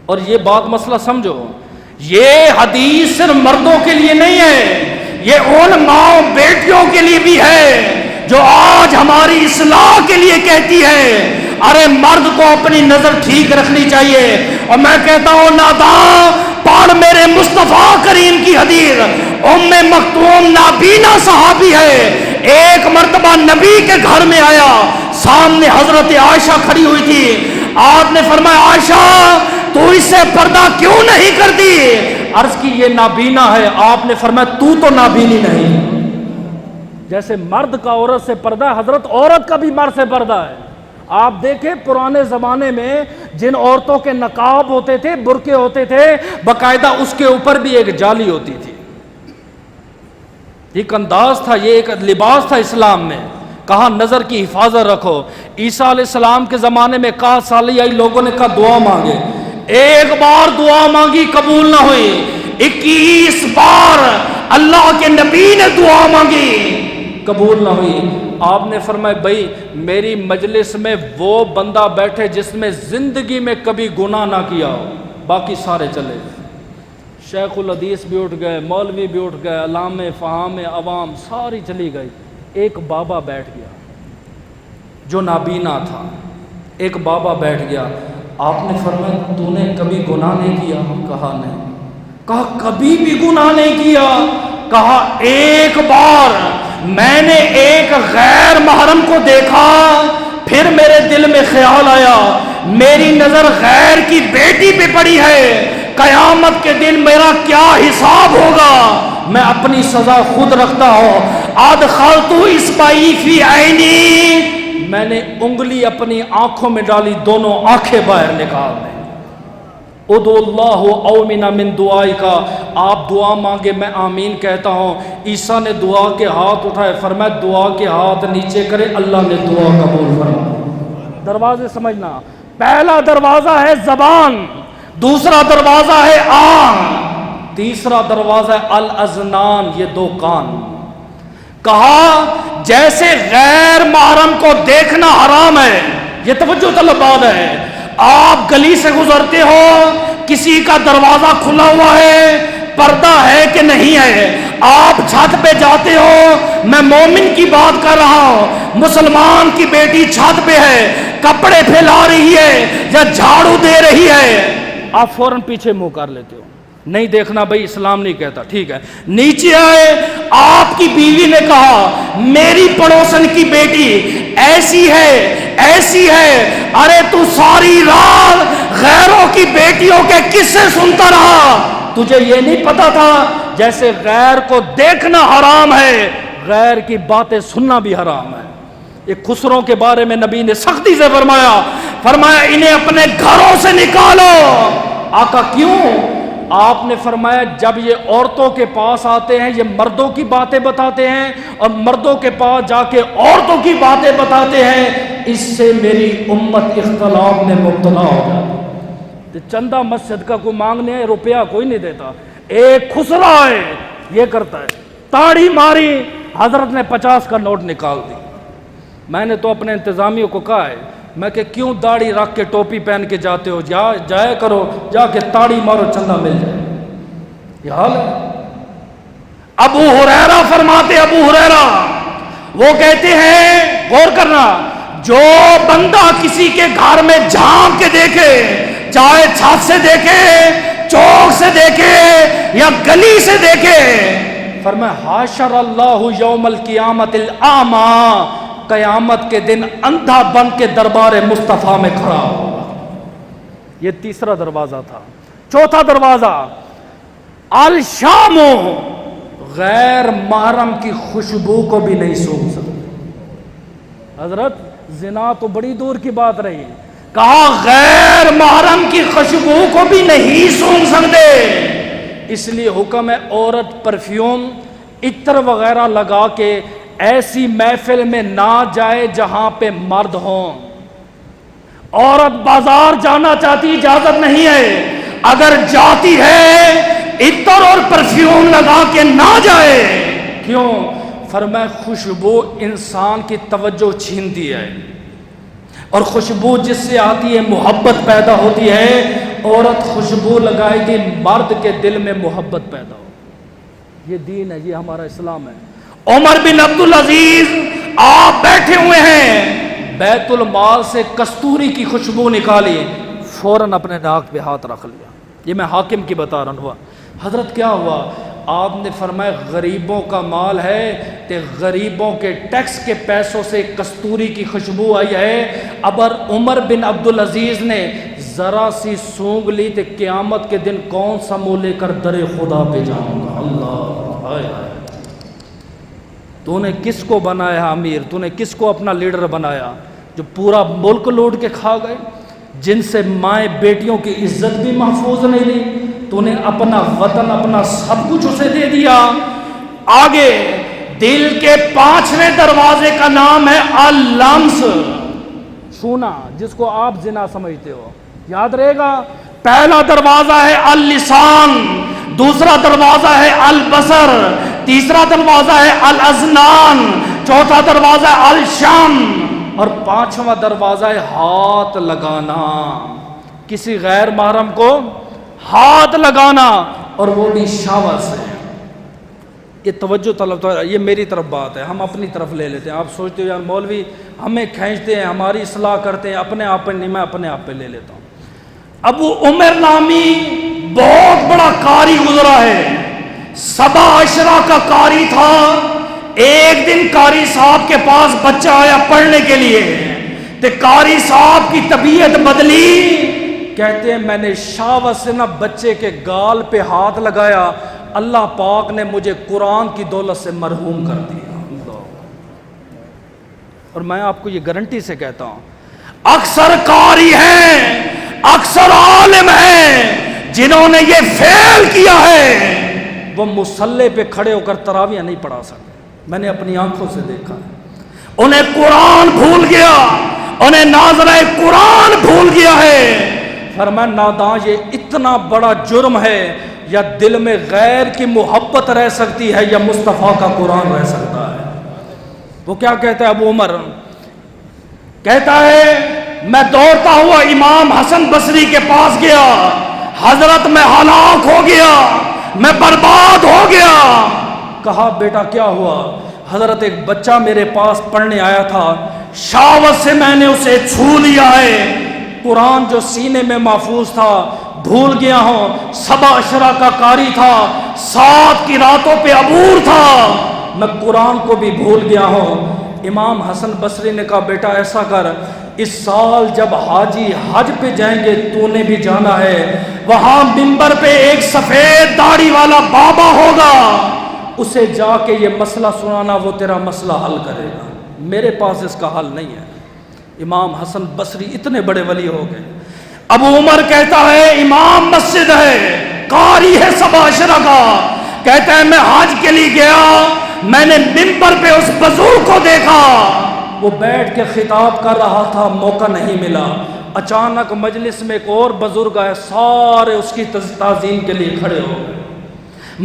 اور یہ بات مسئلہ سمجھو, یہ حدیث صرف مردوں کے لیے نہیں ہے, یہ ان ماں بیٹیوں کے لیے بھی ہے جو آج ہماری اصلاح کے لیے کہتی ہے ارے مرد کو اپنی نظر ٹھیک رکھنی چاہیے. اور میں کہتا ہوں ناداں, پڑھ میرے مصطفیٰ کریم کی حدیث. ام مکتوم نابینا صحابی ہے, ایک مرتبہ نبی کے گھر میں آیا, سامنے حضرت عائشہ کھڑی ہوئی تھی. آپ نے فرمایا عائشہ تو اس سے پردہ کیوں نہیں کرتی؟ عرض کی یہ نابینا ہے. آپ نے فرمایا تو نابینی نہیں. جیسے مرد کا عورت سے پردہ ہے, حضرت عورت کا بھی مرد سے پردہ ہے. آپ دیکھیں پرانے زمانے میں جن عورتوں کے نقاب ہوتے تھے, برقعے ہوتے تھے, باقاعدہ اس کے اوپر بھی ایک جالی ہوتی تھی. ایک انداز تھا, یہ ایک لباس تھا اسلام میں. کہا نظر کی حفاظت رکھو. عیسیٰ علیہ السلام کے زمانے میں کہا سالی آئی, لوگوں نے کہا دعا مانگے. ایک بار دعا مانگی قبول نہ ہوئی, 21 بار اللہ کے نبی نے دعا مانگی قبول نہ ہوئی. آپ نے فرمایا بھائی میری مجلس میں وہ بندہ بیٹھے جس میں زندگی میں کبھی گناہ نہ کیا ہو, باقی سارے چلے گئے. شیخ الحدیث بھی اٹھ گئے, مولوی بھی اٹھ گئے, علامہ فہام عوام ساری چلی گئی. ایک بابا بیٹھ گیا جو نابینا تھا, ایک بابا بیٹھ گیا. آپ نے فرمایا تو نے کبھی گناہ نہیں کیا؟ کہا نہیں. کہا کبھی بھی گناہ نہیں کیا؟ کہا ایک بار میں نے ایک غیر محرم کو دیکھا, پھر میرے دل میں خیال آیا میری نظر غیر کی بیٹی پہ پڑی ہے, قیامت کے دن میرا کیا حساب ہوگا, میں اپنی سزا خود رکھتا ہوں. ادخلت اصبعی فی عینی, میں نے انگلی اپنی آنکھوں میں ڈالی, دونوں آنکھیں باہر نکال دیں. ادعو اللہ اومنا من دعائی کا, آپ دعا مانگے میں آمین کہتا ہوں. عیسیٰ نے دعا کے ہاتھ اٹھائے, فرمایا دعا کے ہاتھ نیچے کرے, اللہ نے دعا قبول فرمایا. دروازے سمجھنا, پہلا دروازہ ہے زبان, دوسرا دروازہ ہے آنکھ, تیسرا دروازہ ہے الاذنان, یہ 2 کان. کہا جیسے غیر محرم کو دیکھنا حرام ہے, یہ توجہ طلب بات ہے, آپ گلی سے گزرتے ہو، کسی کا دروازہ کھلا ہوا ہے، پردہ ہے کہ نہیں ہے، آپ چھت پہ جاتے ہو، میں مومن کی بات کر رہا ہوں، مسلمان کی بیٹی چھت پہ ہے، کپڑے پھیلا رہی ہے یا جھاڑو دے رہی ہے، آپ فوراً پیچھے منہ کر لیتے ہو، نہیں دیکھنا بھائی، اسلام نہیں کہتا، ٹھیک ہے۔ نیچے آئے، آپ کی بیوی نے کہا میری پڑوسن کی بیٹی ایسی ہے ایسی ہے، ارے تو ساری رات غیروں کی بیٹیوں کے قصے سنتا رہا، تجھے یہ نہیں پتا تھا جیسے غیر کو دیکھنا حرام ہے، غیر کی باتیں سننا بھی حرام ہے۔ ایک خسروں کے بارے میں نبی نے سختی سے فرمایا انہیں اپنے گھروں سے نکالو۔ آقا کیوں؟ آپ نے فرمایا جب یہ عورتوں کے پاس آتے ہیں، یہ مردوں کی باتیں بتاتے ہیں، اور مردوں کے پاس جا کے عورتوں کی باتیں بتاتے ہیں، اس سے میری امت اختلاف میں مبتلا ہو جاتی ہے۔ چندہ مسجد کا کوئی مانگنے ہے، روپیہ کوئی نہیں دیتا، ایک خسرا ہے یہ کرتا ہے، تاڑی ماری، حضرت نے 50 کا نوٹ نکال دی۔ میں نے تو اپنے انتظامیوں کو کہا ہے، میں کہ کیوں داڑھی رکھ کے ٹوپی پہن کے جاتے ہو، جایا کرو، جا کے تاڑی مارو، چندہ مل جائے۔ یہ حال ہے۔ ابو ہریرہ فرماتے، ابو ہریرہ وہ کہتے ہیں، غور کرنا، جو بندہ کسی کے گھر میں جھانک کے دیکھے، چاہے چھت سے دیکھے، چوک سے دیکھے یا گلی سے دیکھے، فرمایا حاشر اللہ یوم القیامت الاعمی، قیامت کے دن اندھا بن کے دربار مصطفیٰ میں کھڑا ہوگا۔ یہ تیسرا دروازہ تھا۔ چوتھا دروازہ، الشام، غیر محرم کی خوشبو کو بھی نہیں سونگھ سکتے۔ حضرت زنا تو بڑی دور کی بات رہی، کہا غیر محرم کی خوشبو کو بھی نہیں سونگھ سکتے، اس لیے حکم ہے عورت پرفیوم عطر وغیرہ لگا کے ایسی محفل میں نہ جائے جہاں پہ مرد ہوں۔ عورت بازار جانا چاہتی، اجازت نہیں ہے، اگر جاتی ہے عطر اور پرفیوم لگا کے نہ جائے۔ کیوں؟ فرمایا خوشبو انسان کی توجہ چھینتی ہے، اور خوشبو جس سے آتی ہے محبت پیدا ہوتی ہے، عورت خوشبو لگائے گی مرد کے دل میں محبت پیدا ہو۔ یہ دین ہے، یہ ہمارا اسلام ہے۔ عمر بن عبدالعزیز آپ بیٹھے ہوئے ہیں، بیت المال سے کستوری کی خوشبو نکالی، فوراً اپنے ناک پہ ہاتھ رکھ لیا۔ یہ میں حاکم کی بتا رہا ہوں۔ حضرت کیا ہوا؟ آپ نے فرمایا غریبوں کا مال ہے کہ غریبوں کے ٹیکس کے پیسوں سے کستوری کی خوشبو آئی ہے، اگر عمر بن عبدالعزیز نے ذرا سی سونگ لی تو قیامت کے دن کون سا منہ لے کر در خدا پہ جاؤں گا۔ اللہ ہائے ہائے، تو نے کس کو بنایا امیر؟ تو نے کس کو اپنا لیڈر بنایا؟ جو پورا ملک لوٹ کے کھا گئے، جن سے مائیں بیٹیوں کی عزت بھی محفوظ نہیں دی، تو نے اپنا وطن، اپنا سب کچھ اسے دے دیا۔ آگے دل کے 5ویں دروازے کا نام ہے اللمس، چھونا، جس کو آپ زنا سمجھتے ہو، یاد رہے گا۔ پہلا دروازہ ہے اللسان، دوسرا دروازہ ہے البصر، تیسرا دروازہ ہے الاذنان، چوتھا دروازہ ہے الشم، اور 5واں دروازہ ہے ہاتھ لگانا، کسی غیر محرم کو ہاتھ لگانا، اور وہ بھی شاور سے۔ یہ توجہ طلب تو، یہ میری طرف بات ہے، ہم اپنی طرف لے لیتے ہیں۔ آپ سوچتے ہو یار مولوی ہمیں کھینچتے ہیں، ہماری اصلاح کرتے ہیں، اپنے آپ پہ نہیں، میں اپنے آپ پہ لے لیتا ہوں۔ ابو عمر نامی بہت بڑا قاری گزرا ہے، 7 عشرہ کا قاری تھا۔ ایک دن قاری صاحب کے پاس بچہ آیا پڑھنے کے لیے، تو قاری صاحب کی طبیعت بدلی، کہتے ہیں میں نے شاوت سے نہ بچے کے گال پہ ہاتھ لگایا، اللہ پاک نے مجھے قرآن کی دولت سے مرحوم کر دیا۔ اور میں آپ کو یہ گارنٹی سے کہتا ہوں، اکثر قاری ہیں، اکثر عالم ہیں، جنہوں نے یہ فیل کیا ہے، وہ مصلی پہ کھڑے ہو کر تراویح نہیں پڑھا سکتے۔ میں نے اپنی آنکھوں سے دیکھا ہے، انہیں قرآن بھول گیا، انہیں ناظرہ قرآن بھول گیا ہے۔ فرمایا ناداں، یہ اتنا بڑا جرم ہے، یا دل میں غیر کی محبت رہ سکتی ہے یا مصطفیٰ کا قرآن رہ سکتا ہے۔ وہ کیا کہتا ہے ابو عمر؟ کہتا ہے میں دوڑتا ہوا امام حسن بصری کے پاس گیا، حضرت میں ہلاک ہو گیا، میں برباد ہو گیا۔ کہا بیٹا کیا ہوا؟ حضرت ایک بچہ میرے پاس پڑھنے آیا تھا، شہوت سے میں نے اسے چھو لیا ہے، قرآن جو سینے میں محفوظ تھا بھول گیا ہوں، سبع اشرا کا قاری تھا، 7 کی راتوں پہ عبور تھا، میں قرآن کو بھی بھول گیا ہوں۔ امام حسن بصری نے کہا بیٹا ایسا کر، اس سال جب حاجی حج پہ جائیں گے تو نے بھی جانا ہے، وہاں منبر پہ ایک سفید داڑھی والا بابا ہوگا، اسے جا کے یہ مسئلہ سنانا، وہ تیرا مسئلہ حل کرے گا، میرے پاس اس کا حل نہیں ہے۔ امام حسن بصری اتنے بڑے ولی ہو گئے۔ ابو عمر کہتا ہے امام مسجد ہے، قاری ہے سبع اشرا کا، کہتا ہے میں حج کے لیے گیا، میں نے منبر پہ اس بزرگ کو دیکھا، وہ بیٹھ کے خطاب کر رہا تھا، موقع نہیں ملا، اچانک مجلس میں ایک اور بزرگ آئے، سارے اس کی تعظیم کے لیے کھڑے ہو گئے۔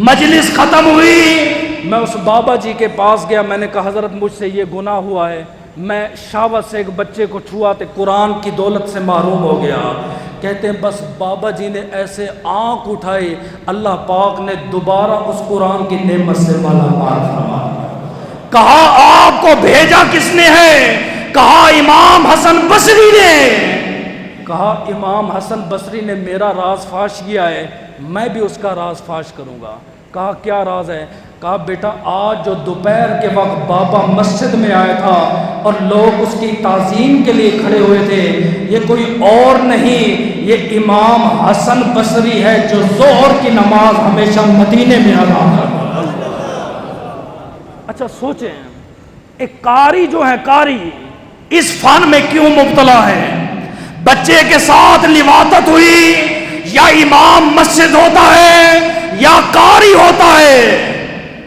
مجلس ختم ہوئی، میں اس بابا جی کے پاس گیا، میں نے کہا حضرت مجھ سے یہ گناہ ہوا ہے، میں شہوت سے ایک بچے کو چھوا تو قرآن کی دولت سے محروم ہو گیا۔ کہتے ہیں بس بابا جی نے ایسے آنکھ اٹھائی، اللہ پاک نے دوبارہ اس قرآن کی نعمت سے مالا مال فرما دیا۔ کہا آپ کو بھیجا کس نے ہے؟ کہا امام حسن بصری نے۔ کہا امام حسن بصری نے میرا راز فاش کیا ہے، میں بھی اس کا راز فاش کروں گا۔ کہا کیا راز ہے؟ کہا بیٹا آج جو دوپہر کے وقت بابا مسجد میں آیا تھا اور لوگ اس کی تعظیم کے لیے کھڑے ہوئے تھے، یہ کوئی اور نہیں، یہ امام حسن بصری ہے جو ظہر کی نماز ہمیشہ مدینے میں ادا کرتا ہے۔ اچھا سوچیں، ایک قاری جو ہے، قاری اس فن میں کیوں مبتلا ہے؟ بچے کے ساتھ لواطت ہوئی، یا امام مسجد ہوتا ہے یا قاری ہوتا ہے،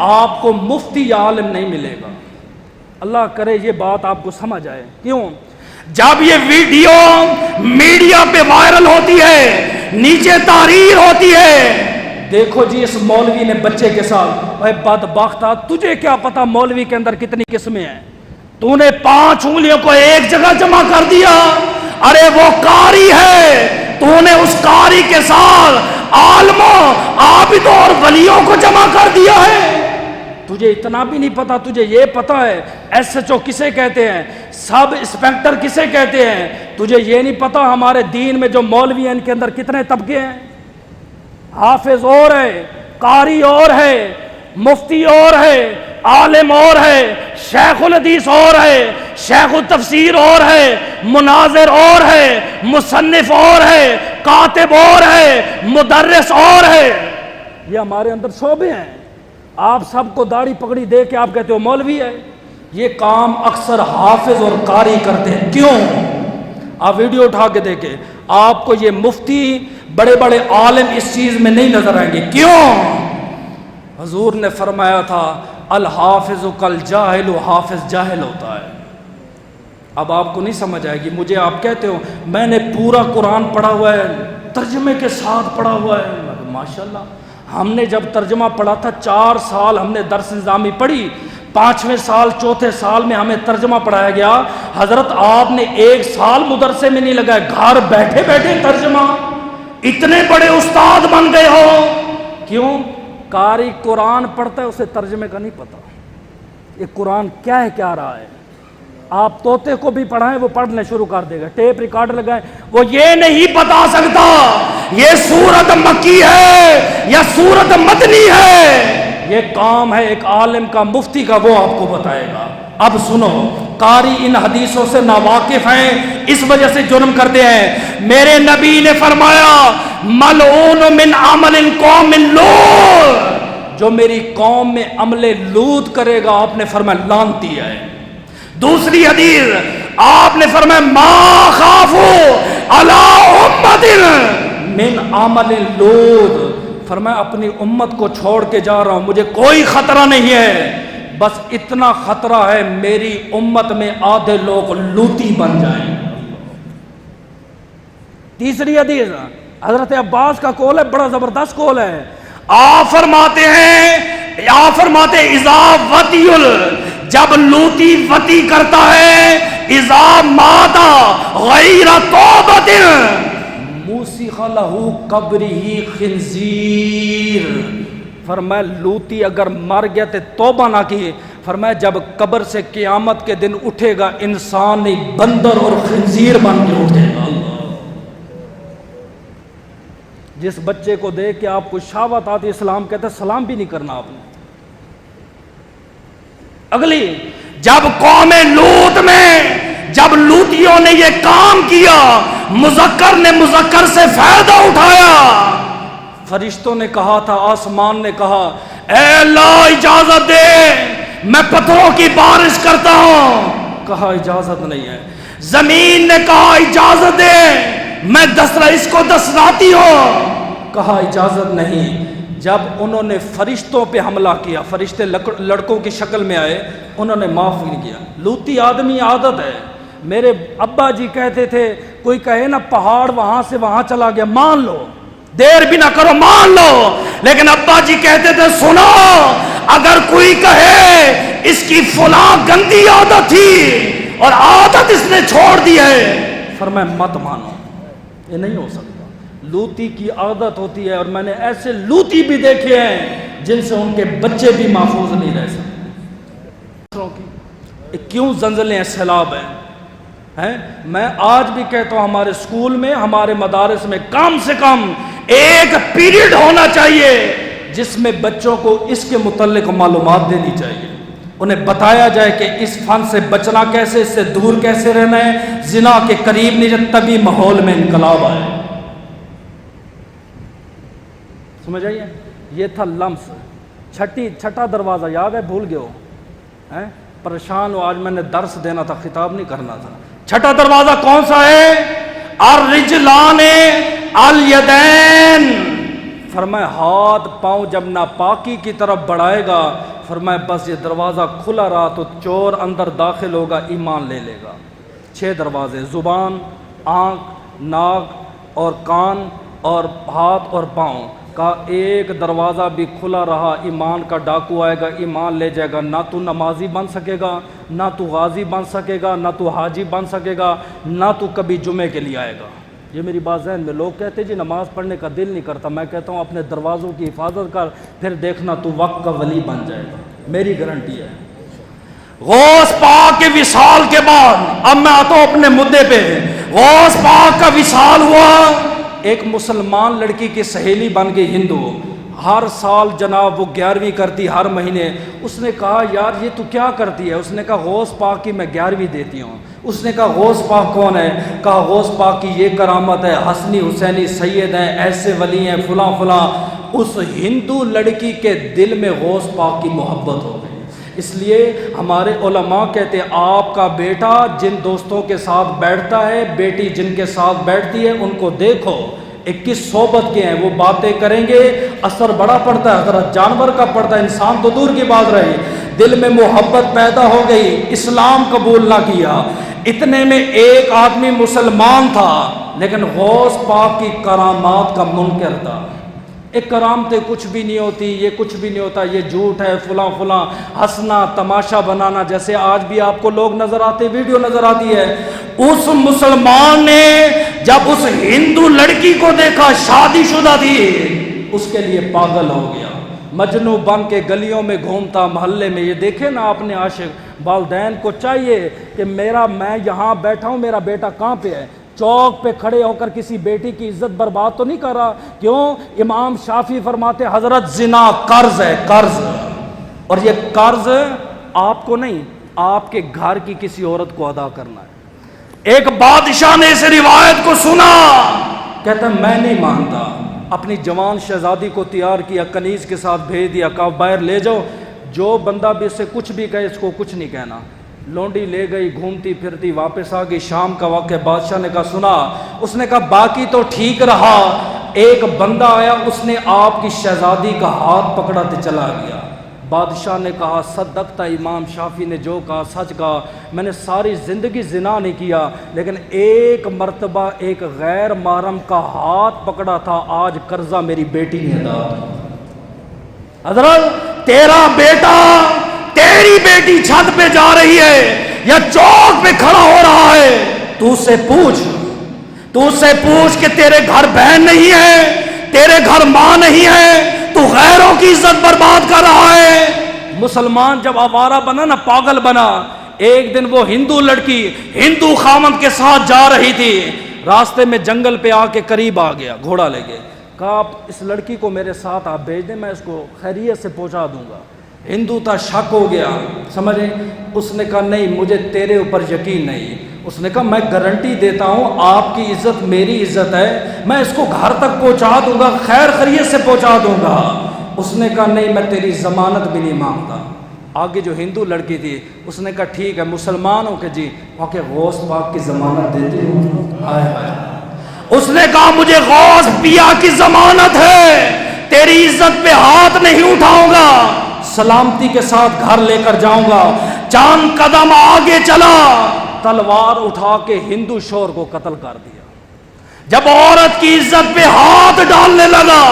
آپ کو مفتی یا عالم نہیں ملے گا۔ اللہ کرے یہ بات آپ کو سمجھ آئے۔ کیوں؟ جب یہ ویڈیو میڈیا پہ وائرل ہوتی ہے، نیچے تحریر ہوتی ہے، دیکھو جی اس مولوی نے بچے کے ساتھ، اے بدبختہ تجھے کیا پتا مولوی کے اندر کتنی قسمیں ہیں، تو نے 5 انگلیوں کو ایک جگہ جمع کر دیا، ارے وہ قاری ہے، تو نے اس قاری کے ساتھ عالموں، عابدوں اور ولیوں کو جمع کر دیا ہے۔ تجھے اتنا بھی نہیں پتا، تجھے یہ پتا ہے ایس ایچ او کسے کہتے ہیں، سب انسپیکٹر کسے کہتے ہیں، تجھے یہ نہیں پتا ہمارے دین میں جو مولوی ہیں ان کے اندر کتنے طبقے ہیں، حافظ اور ہے، قاری اور ہے، مفتی اور ہے، عالم اور ہے، شیخ الحدیث اور ہے، شیخ التفسیر اور ہے، مناظر اور ہے، مصنف اور ہے، کاتب اور ہے، مدرس اور ہے، یہ ہمارے اندر شعبے ہیں۔ آپ سب کو داڑھی پگڑی دے کے آپ کہتے ہو مولوی ہے، یہ کام اکثر حافظ اور قاری کرتے ہیں۔ کیوں؟ آپ ویڈیو اٹھا کے دیکھیں، آپ کو یہ مفتی بڑے بڑے عالم اس چیز میں نہیں نظر آئیں گے۔ کیوں؟ حضور نے فرمایا تھا الحافظ کالجاہل، حافظ جاہل ہوتا ہے۔ اب آپ کو نہیں سمجھ آئے گی، مجھے آپ کہتے ہو میں نے پورا قرآن پڑھا ہوا ہے، ترجمے کے ساتھ پڑھا ہوا ہے، ماشاءاللہ ہم نے جب ترجمہ پڑھا تھا 4 سال ہم نے درس نظامی پڑھی، 5ویں سال 4تھے سال میں ہمیں ترجمہ پڑھایا گیا۔ حضرت آپ نے 1 سال مدرسے میں نہیں لگائے، گھر بیٹھے بیٹھے ترجمہ، اتنے بڑے استاد بن گئے ہو۔ کیوں؟ قاری قرآن پڑھتا ہے، اسے ترجمے کا نہیں پتا، یہ قرآن کیا ہے کیا رہا ہے۔ آپ طوطے کو بھی پڑھائیں وہ پڑھنے شروع کر دے گا، ٹیپ ریکارڈ لگائیں وہ یہ نہیں بتا سکتا یہ سورت مکی ہے یا سورت مدنی ہے، یہ کام ہے ایک عالم کا، مفتی کا، وہ آپ کو بتائے گا۔ اب سنو، قاری ان حدیثوں سے ناواقف ہیں، اس وجہ سے جرم کرتے ہیں۔ میرے نبی نے فرمایا ملعون من عمل قوم لوط، جو میری قوم میں عمل لوط کرے گا، آپ نے فرمایا لعنتی ہے۔ دوسری حدیث آپ نے فرمایا ما خافو علی امت من عمل لوط، فرمایا اپنی امت کو چھوڑ کے جا رہا ہوں، مجھے کوئی خطرہ نہیں ہے، بس اتنا خطرہ ہے میری امت میں آدھے لوگ لوطی بن جائیں۔ تیسری حدیث حضرت عباس کا قول ہے، بڑا زبردست قول ہے، آپ فرماتے ہیں اذا وطی، جب لوطی وطی کرتا ہے اذا مات غیر توبۃ موسیخ لہ قبرہ خنزیر. فرمایا لوتی اگر مر گیا تو توبہ نہ کی، فرمایا جب قبر سے قیامت کے دن اٹھے گا انسان نہیں بندر اور خنزیر بن کے اٹھے گا. جس بچے کو دیکھ کے آپ کو شہوت آتی اسلام کہتے سلام بھی نہیں کرنا آپ نے. اگلی جب قوم لوط میں جب لوتیوں نے یہ کام کیا، مذکر نے مذکر سے فائدہ اٹھایا، فرشتوں نے کہا تھا، آسمان نے کہا اے اللہ اجازت دے میں پتھروں کی بارش کرتا ہوں، کہا اجازت نہیں ہے. زمین نے کہا اجازت دے میں اس کو دسراتی ہوں، کہا اجازت نہیں. جب انہوں نے فرشتوں پہ حملہ کیا، فرشتے لڑکوں کی شکل میں آئے، انہوں نے معاف نہیں کیا. لوتی آدمی عادت ہے. میرے ابا جی کہتے تھے کوئی کہے نا پہاڑ وہاں سے وہاں چلا گیا مان لو، دیر بھی نہ کرو مان لو. لیکن ابا جی کہتے تھے سنو اگر کوئی کہے اس کی فلاں گندی عادت تھی اور عادت اس نے چھوڑ دی ہے، فرمایا مت مانو، یہ نہیں ہو سکتا. لوتی کی عادت ہوتی ہے، اور میں نے ایسے لوتی بھی دیکھے ہیں جن سے ان کے بچے بھی محفوظ نہیں رہ سکتے. کیوں زلزلے ہیں، سیلاب ہیں. میں آج بھی کہتا ہوں ہمارے اسکول میں ہمارے مدارس میں کم سے کم ایک پیریڈ ہونا چاہیے جس میں بچوں کو اس کے متعلق معلومات دینی چاہیے، انہیں بتایا جائے کہ اس فن سے بچنا کیسے، اس سے دور کیسے رہنا ہے، زنا کے قریب نہیں جب تبھی ماحول میں انقلاب آئے. سمجھ آئیے. یہ تھا لمس. چھٹا دروازہ یاد ہے، بھول گئے ہو، پریشان ہو. آج میں نے درس دینا تھا، خطاب نہیں کرنا تھا. چھٹا دروازہ کون سا ہے؟ الرجلان الیدین. فرمایا ہاتھ پاؤں جب ناپاکی کی طرف بڑھائے گا، فرمایا بس یہ دروازہ کھلا رہا تو چور اندر داخل ہوگا، ایمان لے لے گا. 6 دروازے، زبان، آنکھ، ناک اور کان اور ہاتھ اور پاؤں کا ایک دروازہ بھی کھلا رہا، ایمان کا ڈاکو آئے گا، ایمان لے جائے گا. نہ تو نمازی بن سکے گا، نہ تو غازی بن سکے گا، نہ تو حاجی بن سکے گا، نہ تو کبھی جمعے کے لیے آئے گا. یہ میری بات ذہن میں. لوگ کہتے جی نماز پڑھنے کا دل نہیں کرتا، میں کہتا ہوں اپنے دروازوں کی حفاظت کر، پھر دیکھنا تو وقت کا ولی بن جائے گا، میری گارنٹی ہے. غوث پاک کے وصال کے بعد اب میں آتا ہوں اپنے مدعے پہ. غوث پاک کا وصال ہوا، ایک مسلمان لڑکی کی سہیلی بن گئی ہندو. ہر سال جناب وہ 11ویں کرتی ہر مہینے. اس نے کہا یار یہ تو کیا کرتی ہے؟ اس نے کہا غوث پاک کی میں 11ویں دیتی ہوں. اس نے کہا غوث پاک کون ہے؟ کہا غوث پاک کی یہ کرامت ہے، حسنی حسینی سید ہیں، ایسے ولی ہیں، فلاں فلاں. اس ہندو لڑکی کے دل میں غوث پاک کی محبت ہو گئی. اس لیے ہمارے علماء کہتے ہیں آپ کا بیٹا جن دوستوں کے ساتھ بیٹھتا ہے، بیٹی جن کے ساتھ بیٹھتی ہے، ان کو دیکھو 21 صحبت کے ہیں، وہ باتیں کریں گے، اثر بڑا پڑتا ہے. اگر جانور کا پڑتا ہے، انسان تو دور کی بات رہی. دل میں محبت پیدا ہو گئی، اسلام قبول نہ کیا. اتنے میں ایک آدمی مسلمان تھا لیکن غوث پاک کی کرامات کا منکر تھا. ایک کرامتیں کچھ بھی نہیں ہوتی، یہ کچھ بھی نہیں ہوتا، یہ جھوٹ ہے، فلاں فلاں، ہنسنا تماشا بنانا، جیسے آج بھی آپ کو لوگ نظر آتے، ویڈیو نظر آتی ہے. اس مسلمان نے جب اس ہندو لڑکی کو دیکھا، شادی شدہ تھی، اس کے لیے پاگل ہو گیا. مجنوں بن کے گلیوں میں گھومتا، محلے میں. یہ دیکھے نا آپ نے عاشق. والدین کو چاہیے کہ میں یہاں بیٹھا ہوں، میرا بیٹا کہاں پہ ہے. چوک پہ کھڑے ہو کر کسی بیٹی کی عزت برباد تو نہیں کر رہا. کیوں؟ امام شافعی فرماتے حضرت زنا قرض ہے، قرض. اور یہ قرض آپ کو نہیں، آپ کے گھر کی کسی عورت کو ادا کرنا ہے. ایک بادشاہ نے اس روایت کو سنا، کہتا میں نہیں مانتا. اپنی جوان شہزادی کو تیار کیا، کنیز کے ساتھ بھیج دیا، کہا باہر لے جاؤ، جو بندہ بھی اس سے کچھ بھی کہے اس کو کچھ نہیں کہنا. لونڈی لے گئی، گھومتی پھرتی واپس آ گئی. شام کا واقعہ بادشاہ نے کہا سنا. اس نے کہا باقی تو ٹھیک رہا، ایک بندہ آیا، اس نے آپ کی شہزادی کا ہاتھ پکڑا تو چلا گیا. بادشاہ نے کہا صدقتا، امام شافعی نے جو کہا سچ کہا. میں نے ساری زندگی زنا نہیں کیا لیکن ایک مرتبہ ایک غیر محرم کا ہاتھ پکڑا تھا، آج قرضہ میری بیٹی نے ادا کیا. حضرت تیرا بیٹا، تیری بیٹی چھت پہ جا رہی ہے، یا چوک پہ کھڑا ہو رہا ہے، تو سے پوچھ کہ تیرے گھر بہن نہیں ہے، تیرے گھر ماں نہیں ہے، تو غیروں کی عزت برباد کر رہا ہے۔ مسلمان جب آوارہ بنا نا، پاگل بنا، ایک دن وہ ہندو لڑکی ہندو خامند کے ساتھ جا رہی تھی، راستے میں جنگل پہ آ کے قریب آ گیا، گھوڑا لے کے کہا آپ اس لڑکی کو میرے ساتھ آپ بھیج دیں، میں اس کو خیریت سے پہنچا دوں گا۔ ہندو تھا، شک ہو گیا، سمجھے، اس نے کہا نہیں مجھے تیرے اوپر یقین نہیں۔ اس نے کہا میں گارنٹی دیتا ہوں آپ کی عزت میری عزت ہے، میں اس کو گھر تک پہنچا دوں گا، خیر خیریت سے پہنچا دوں گا۔ اس نے کہا نہیں میں تیری ضمانت بھی نہیں مانگتا۔ آگے جو ہندو لڑکی تھی اس نے کہا ٹھیک ہے مسلمان ہو کہ جی، وہاں کے غوث پاک کی ضمانت دیتے ہو؟ ہائے ہائے۔ اس نے کہا مجھے غوث پیا کی ضمانت ہے، تیری عزت پہ ہاتھ نہیں اٹھاؤں گا، سلامتی کے ساتھ گھر لے کر جاؤں گا۔ چاند قدم آگے چلا، تلوار اٹھا کے ہندو شور کو قتل کر دیا۔ جب عورت کی عزت پہ ہاتھ ڈالنے لگا،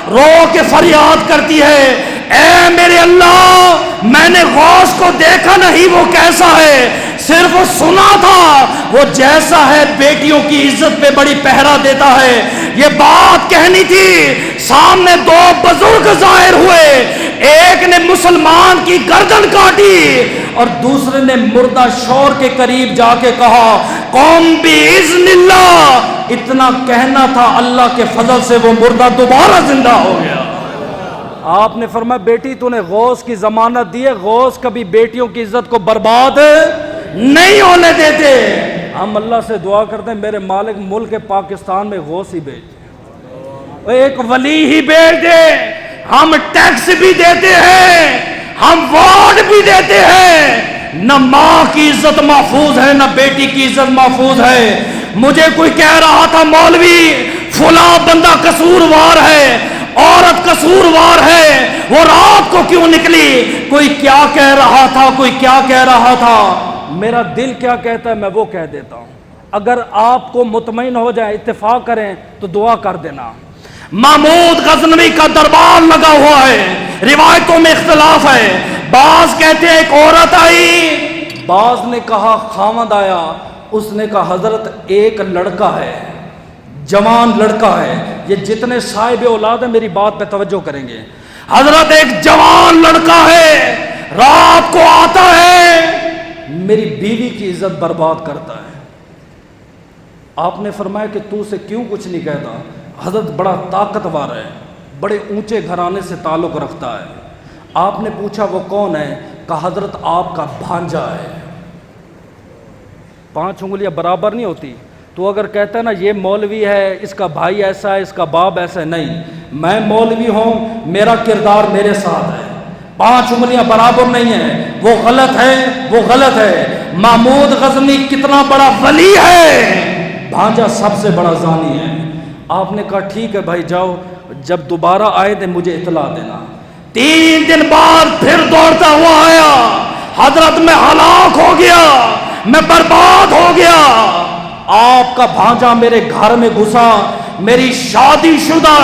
رو کے فریاد کرتی ہے اے میرے اللہ، میں نے غوث کو دیکھا نہیں وہ کیسا ہے، صرف سنا تھا وہ جیسا ہے بیٹیوں کی عزت پہ بڑی پہرا دیتا ہے۔ یہ بات کہنی تھی، سامنے دو بزرگ ظاہر ہوئے، ایک نے مسلمان کی گردن کاٹی اور دوسرے نے مردہ شور کے قریب جا کے کہا قوم باذن اللہ۔ اتنا کہنا تھا، اللہ کے فضل سے وہ مردہ دوبارہ زندہ ہو گیا۔ آپ نے فرمایا بیٹی تو نے غوث کی ضمانت دی ہے، غوث کبھی بیٹیوں کی عزت کو برباد نہیں ہونے دیتے۔ ہم اللہ سے دعا کرتے ہیں میرے مالک ملک پاکستان میں غوث ہی بھیج، ایک ولی ہی بھیج دے۔ ہم ٹیکس بھی دیتے ہیں، ہم ووٹ بھی دیتے ہیں، نہ ماں کی عزت محفوظ ہے نہ بیٹی کی عزت محفوظ ہے۔ مجھے کوئی کہہ رہا تھا مولوی فلاں بندہ قصوروار ہے، عورت قصوروار ہے، وہ رات کو کیوں نکلی؟ کوئی کیا کہہ رہا تھا، کوئی کیا کہہ رہا تھا، میرا دل کیا کہتا ہے میں وہ کہہ دیتا ہوں۔ اگر آپ کو مطمئن ہو جائے، اتفاق کریں تو دعا کر دینا۔ محمود غزنوی کا دربار لگا ہوا ہے، روایتوں میں اختلاف ہے، بعض کہتے ہیں ایک عورت آئی، بعض نے کہا خامد آیا، اس نے کہا حضرت ایک لڑکا ہے، جوان لڑکا ہے، یہ جتنے صاحب اولاد ہیں میری بات پہ توجہ کریں گے، حضرت ایک جوان لڑکا ہے، رات کو آتا ہے، میری بیوی کی عزت برباد کرتا ہے۔ آپ نے فرمایا کہ تو سے کیوں کچھ نہیں کہتا؟ حضرت بڑا طاقتور ہے، بڑے اونچے گھرانے سے تعلق رکھتا ہے۔ آپ نے پوچھا وہ کون ہے؟ کہا حضرت آپ کا بھانجا ہے۔ 5 انگلیاں برابر نہیں ہوتی، تو اگر کہتا ہے نا یہ مولوی ہے، اس کا بھائی ایسا ہے، اس کا باپ ایسا ہے، نہیں، میں مولوی ہوں، میرا کردار میرے ساتھ ہے، 5 انگلیاں برابر نہیں ہیں، وہ غلط ہے، وہ غلط ہے۔ محمود غزنی کتنا بڑا ولی ہے، بھانجا سب سے بڑا زانی ہے۔ آپ نے کہا ٹھیک ہے بھائی جاؤ، جب دوبارہ آئے تو مجھے اطلاع دینا۔ 3 دن بعد پھر دوڑتا ہوا آیا، حضرت میں ہلاک ہو گیا، میں برباد ہو گیا، آپ کا بھانجا میرے گھر میں گھسا، میری شادی شدہ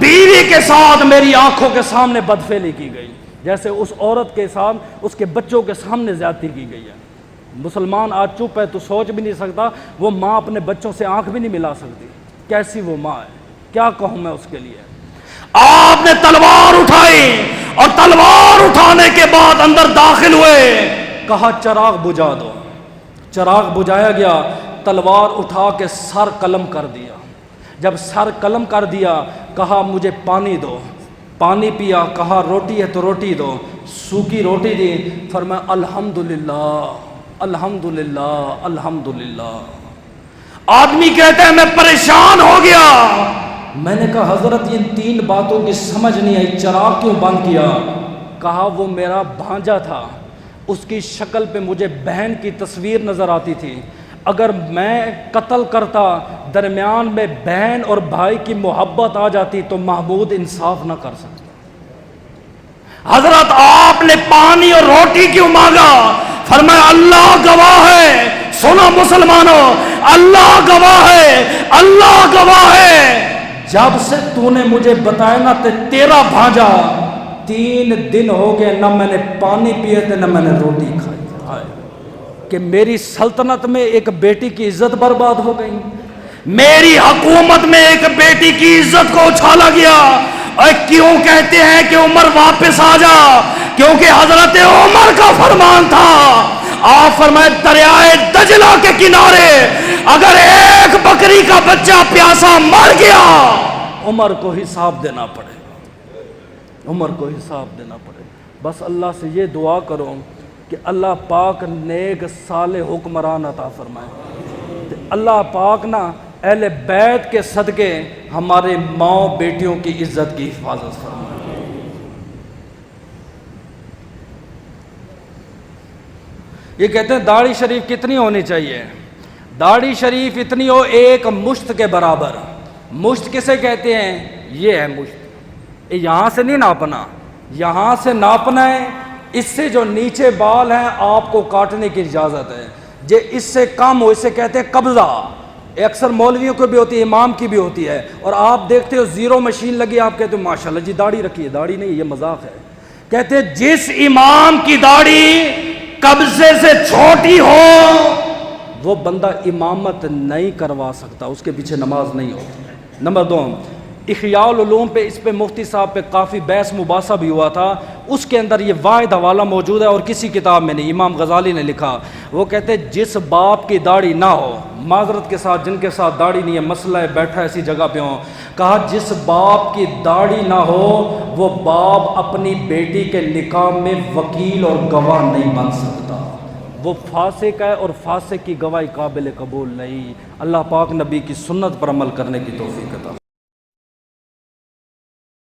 بیوی کے ساتھ میری آنکھوں کے سامنے بدفعلی کی گئی، جیسے اس عورت کے ساتھ اس کے بچوں کے سامنے زیادتی کی گئی ہے۔ مسلمان آج چپ ہے تو سوچ بھی نہیں سکتا، وہ ماں اپنے بچوں سے آنکھ بھی نہیں ملا سکتی، کیسی وہ ماں ہے، کیا کہوں میں اس کے لیے۔ آپ نے تلوار اٹھائی اور تلوار اٹھانے کے بعد اندر داخل ہوئے، کہا چراغ بجھا دو، چراغ بجھایا گیا، تلوار اٹھا کے سر قلم کر دیا، جب سر قلم کر دیا کہا مجھے پانی دو، پانی پیا، کہا روٹی ہے تو روٹی دو، سوکھی روٹی دی، فرمایا الحمدللہ الحمدللہ الحمدللہ۔ آدمی کہتا ہے میں پریشان ہو گیا، میں نے کہا حضرت یہ 3 باتوں کی سمجھ نہیں آئی، چراغ کیوں بند کیا؟ کہا وہ میرا بھانجا تھا، اس کی شکل پہ مجھے بہن کی تصویر نظر آتی تھی، اگر میں قتل کرتا درمیان میں بہن اور بھائی کی محبت آ جاتی تو محمود انصاف نہ کر سکتا۔ حضرت آپ نے پانی اور روٹی کیوں مانگا؟ فرمایا اللہ گواہ ہے، سنو مسلمانوں، اللہ گواہ ہے، اللہ گواہ ہے، جب سے تو نے مجھے بتایا نا تیرا بھانجا 3 دن ہو گئے، نہ میں نے پانی پیے تھے نہ میں نے روٹی کھائی۔ کہ میری سلطنت میں ایک بیٹی کی عزت برباد ہو گئی، میری حکومت میں ایک بیٹی کی عزت کو اچھالا گیا۔ اور کیوں کہتے ہیں کہ عمر واپس آ جا؟ کیونکہ حضرت عمر کا فرمان تھا، آپ فرمائے دریائے دجلہ کے کنارے اگر ایک بکری کا بچہ پیاسا مر گیا، عمر کو حساب دینا پڑے گا، عمر کو حساب دینا پڑے گا۔ بس اللہ سے یہ دعا کرو کہ اللہ پاک نیک صالح حکمران عطا فرمائے، اللہ پاک نا اہل بیت کے صدقے ہمارے ماں بیٹیوں کی عزت کی حفاظت فرمائے۔ یہ کہتے ہیں داڑھی شریف کتنی ہونی چاہیے؟ داڑھی شریف اتنی ہو ایک مشت کے برابر۔ مشت کسے کہتے ہیں؟ یہ ہے مشت، یہاں سے نہیں ناپنا، یہاں سے ناپنا ہے، اس سے جو نیچے بال ہیں آپ کو کاٹنے کی اجازت ہے، جو اس سے کم ہو اسے کہتے ہیں قبضہ۔ اکثر مولویوں کو بھی ہوتی ہے، امام کی بھی ہوتی ہے، اور آپ دیکھتے ہو زیرو مشین لگی، آپ کہتے ہو ماشاءاللہ جی داڑھی رکھی ہے، داڑھی نہیں، یہ مذاق ہے۔ کہتے ہیں جس امام کی داڑھی قبضے سے چھوٹی ہو وہ بندہ امامت نہیں کروا سکتا، اس کے پیچھے نماز نہیں ہوتی۔ نمبر 2، احیاء العلوم پہ اس پہ مفتی صاحب پہ کافی بحث مباحثہ بھی ہوا تھا، اس کے اندر یہ واحد حوالہ موجود ہے اور کسی کتاب میں نہیں، امام غزالی نے لکھا، وہ کہتے ہیں جس باپ کی داڑھی نہ ہو، معذرت کے ساتھ جن کے ساتھ داڑھی نہیں ہے، مسئلہ ہے بیٹھا ایسی جگہ پہ ہوں، کہا جس باپ کی داڑھی نہ ہو وہ باپ اپنی بیٹی کے نکاح میں وکیل اور گواہ نہیں بن سکتا، وہ فاسق ہے اور فاسق کی گواہی قابل قبول نہیں۔ اللہ پاک نبی کی سنت پر عمل کرنے کی توفیق عطا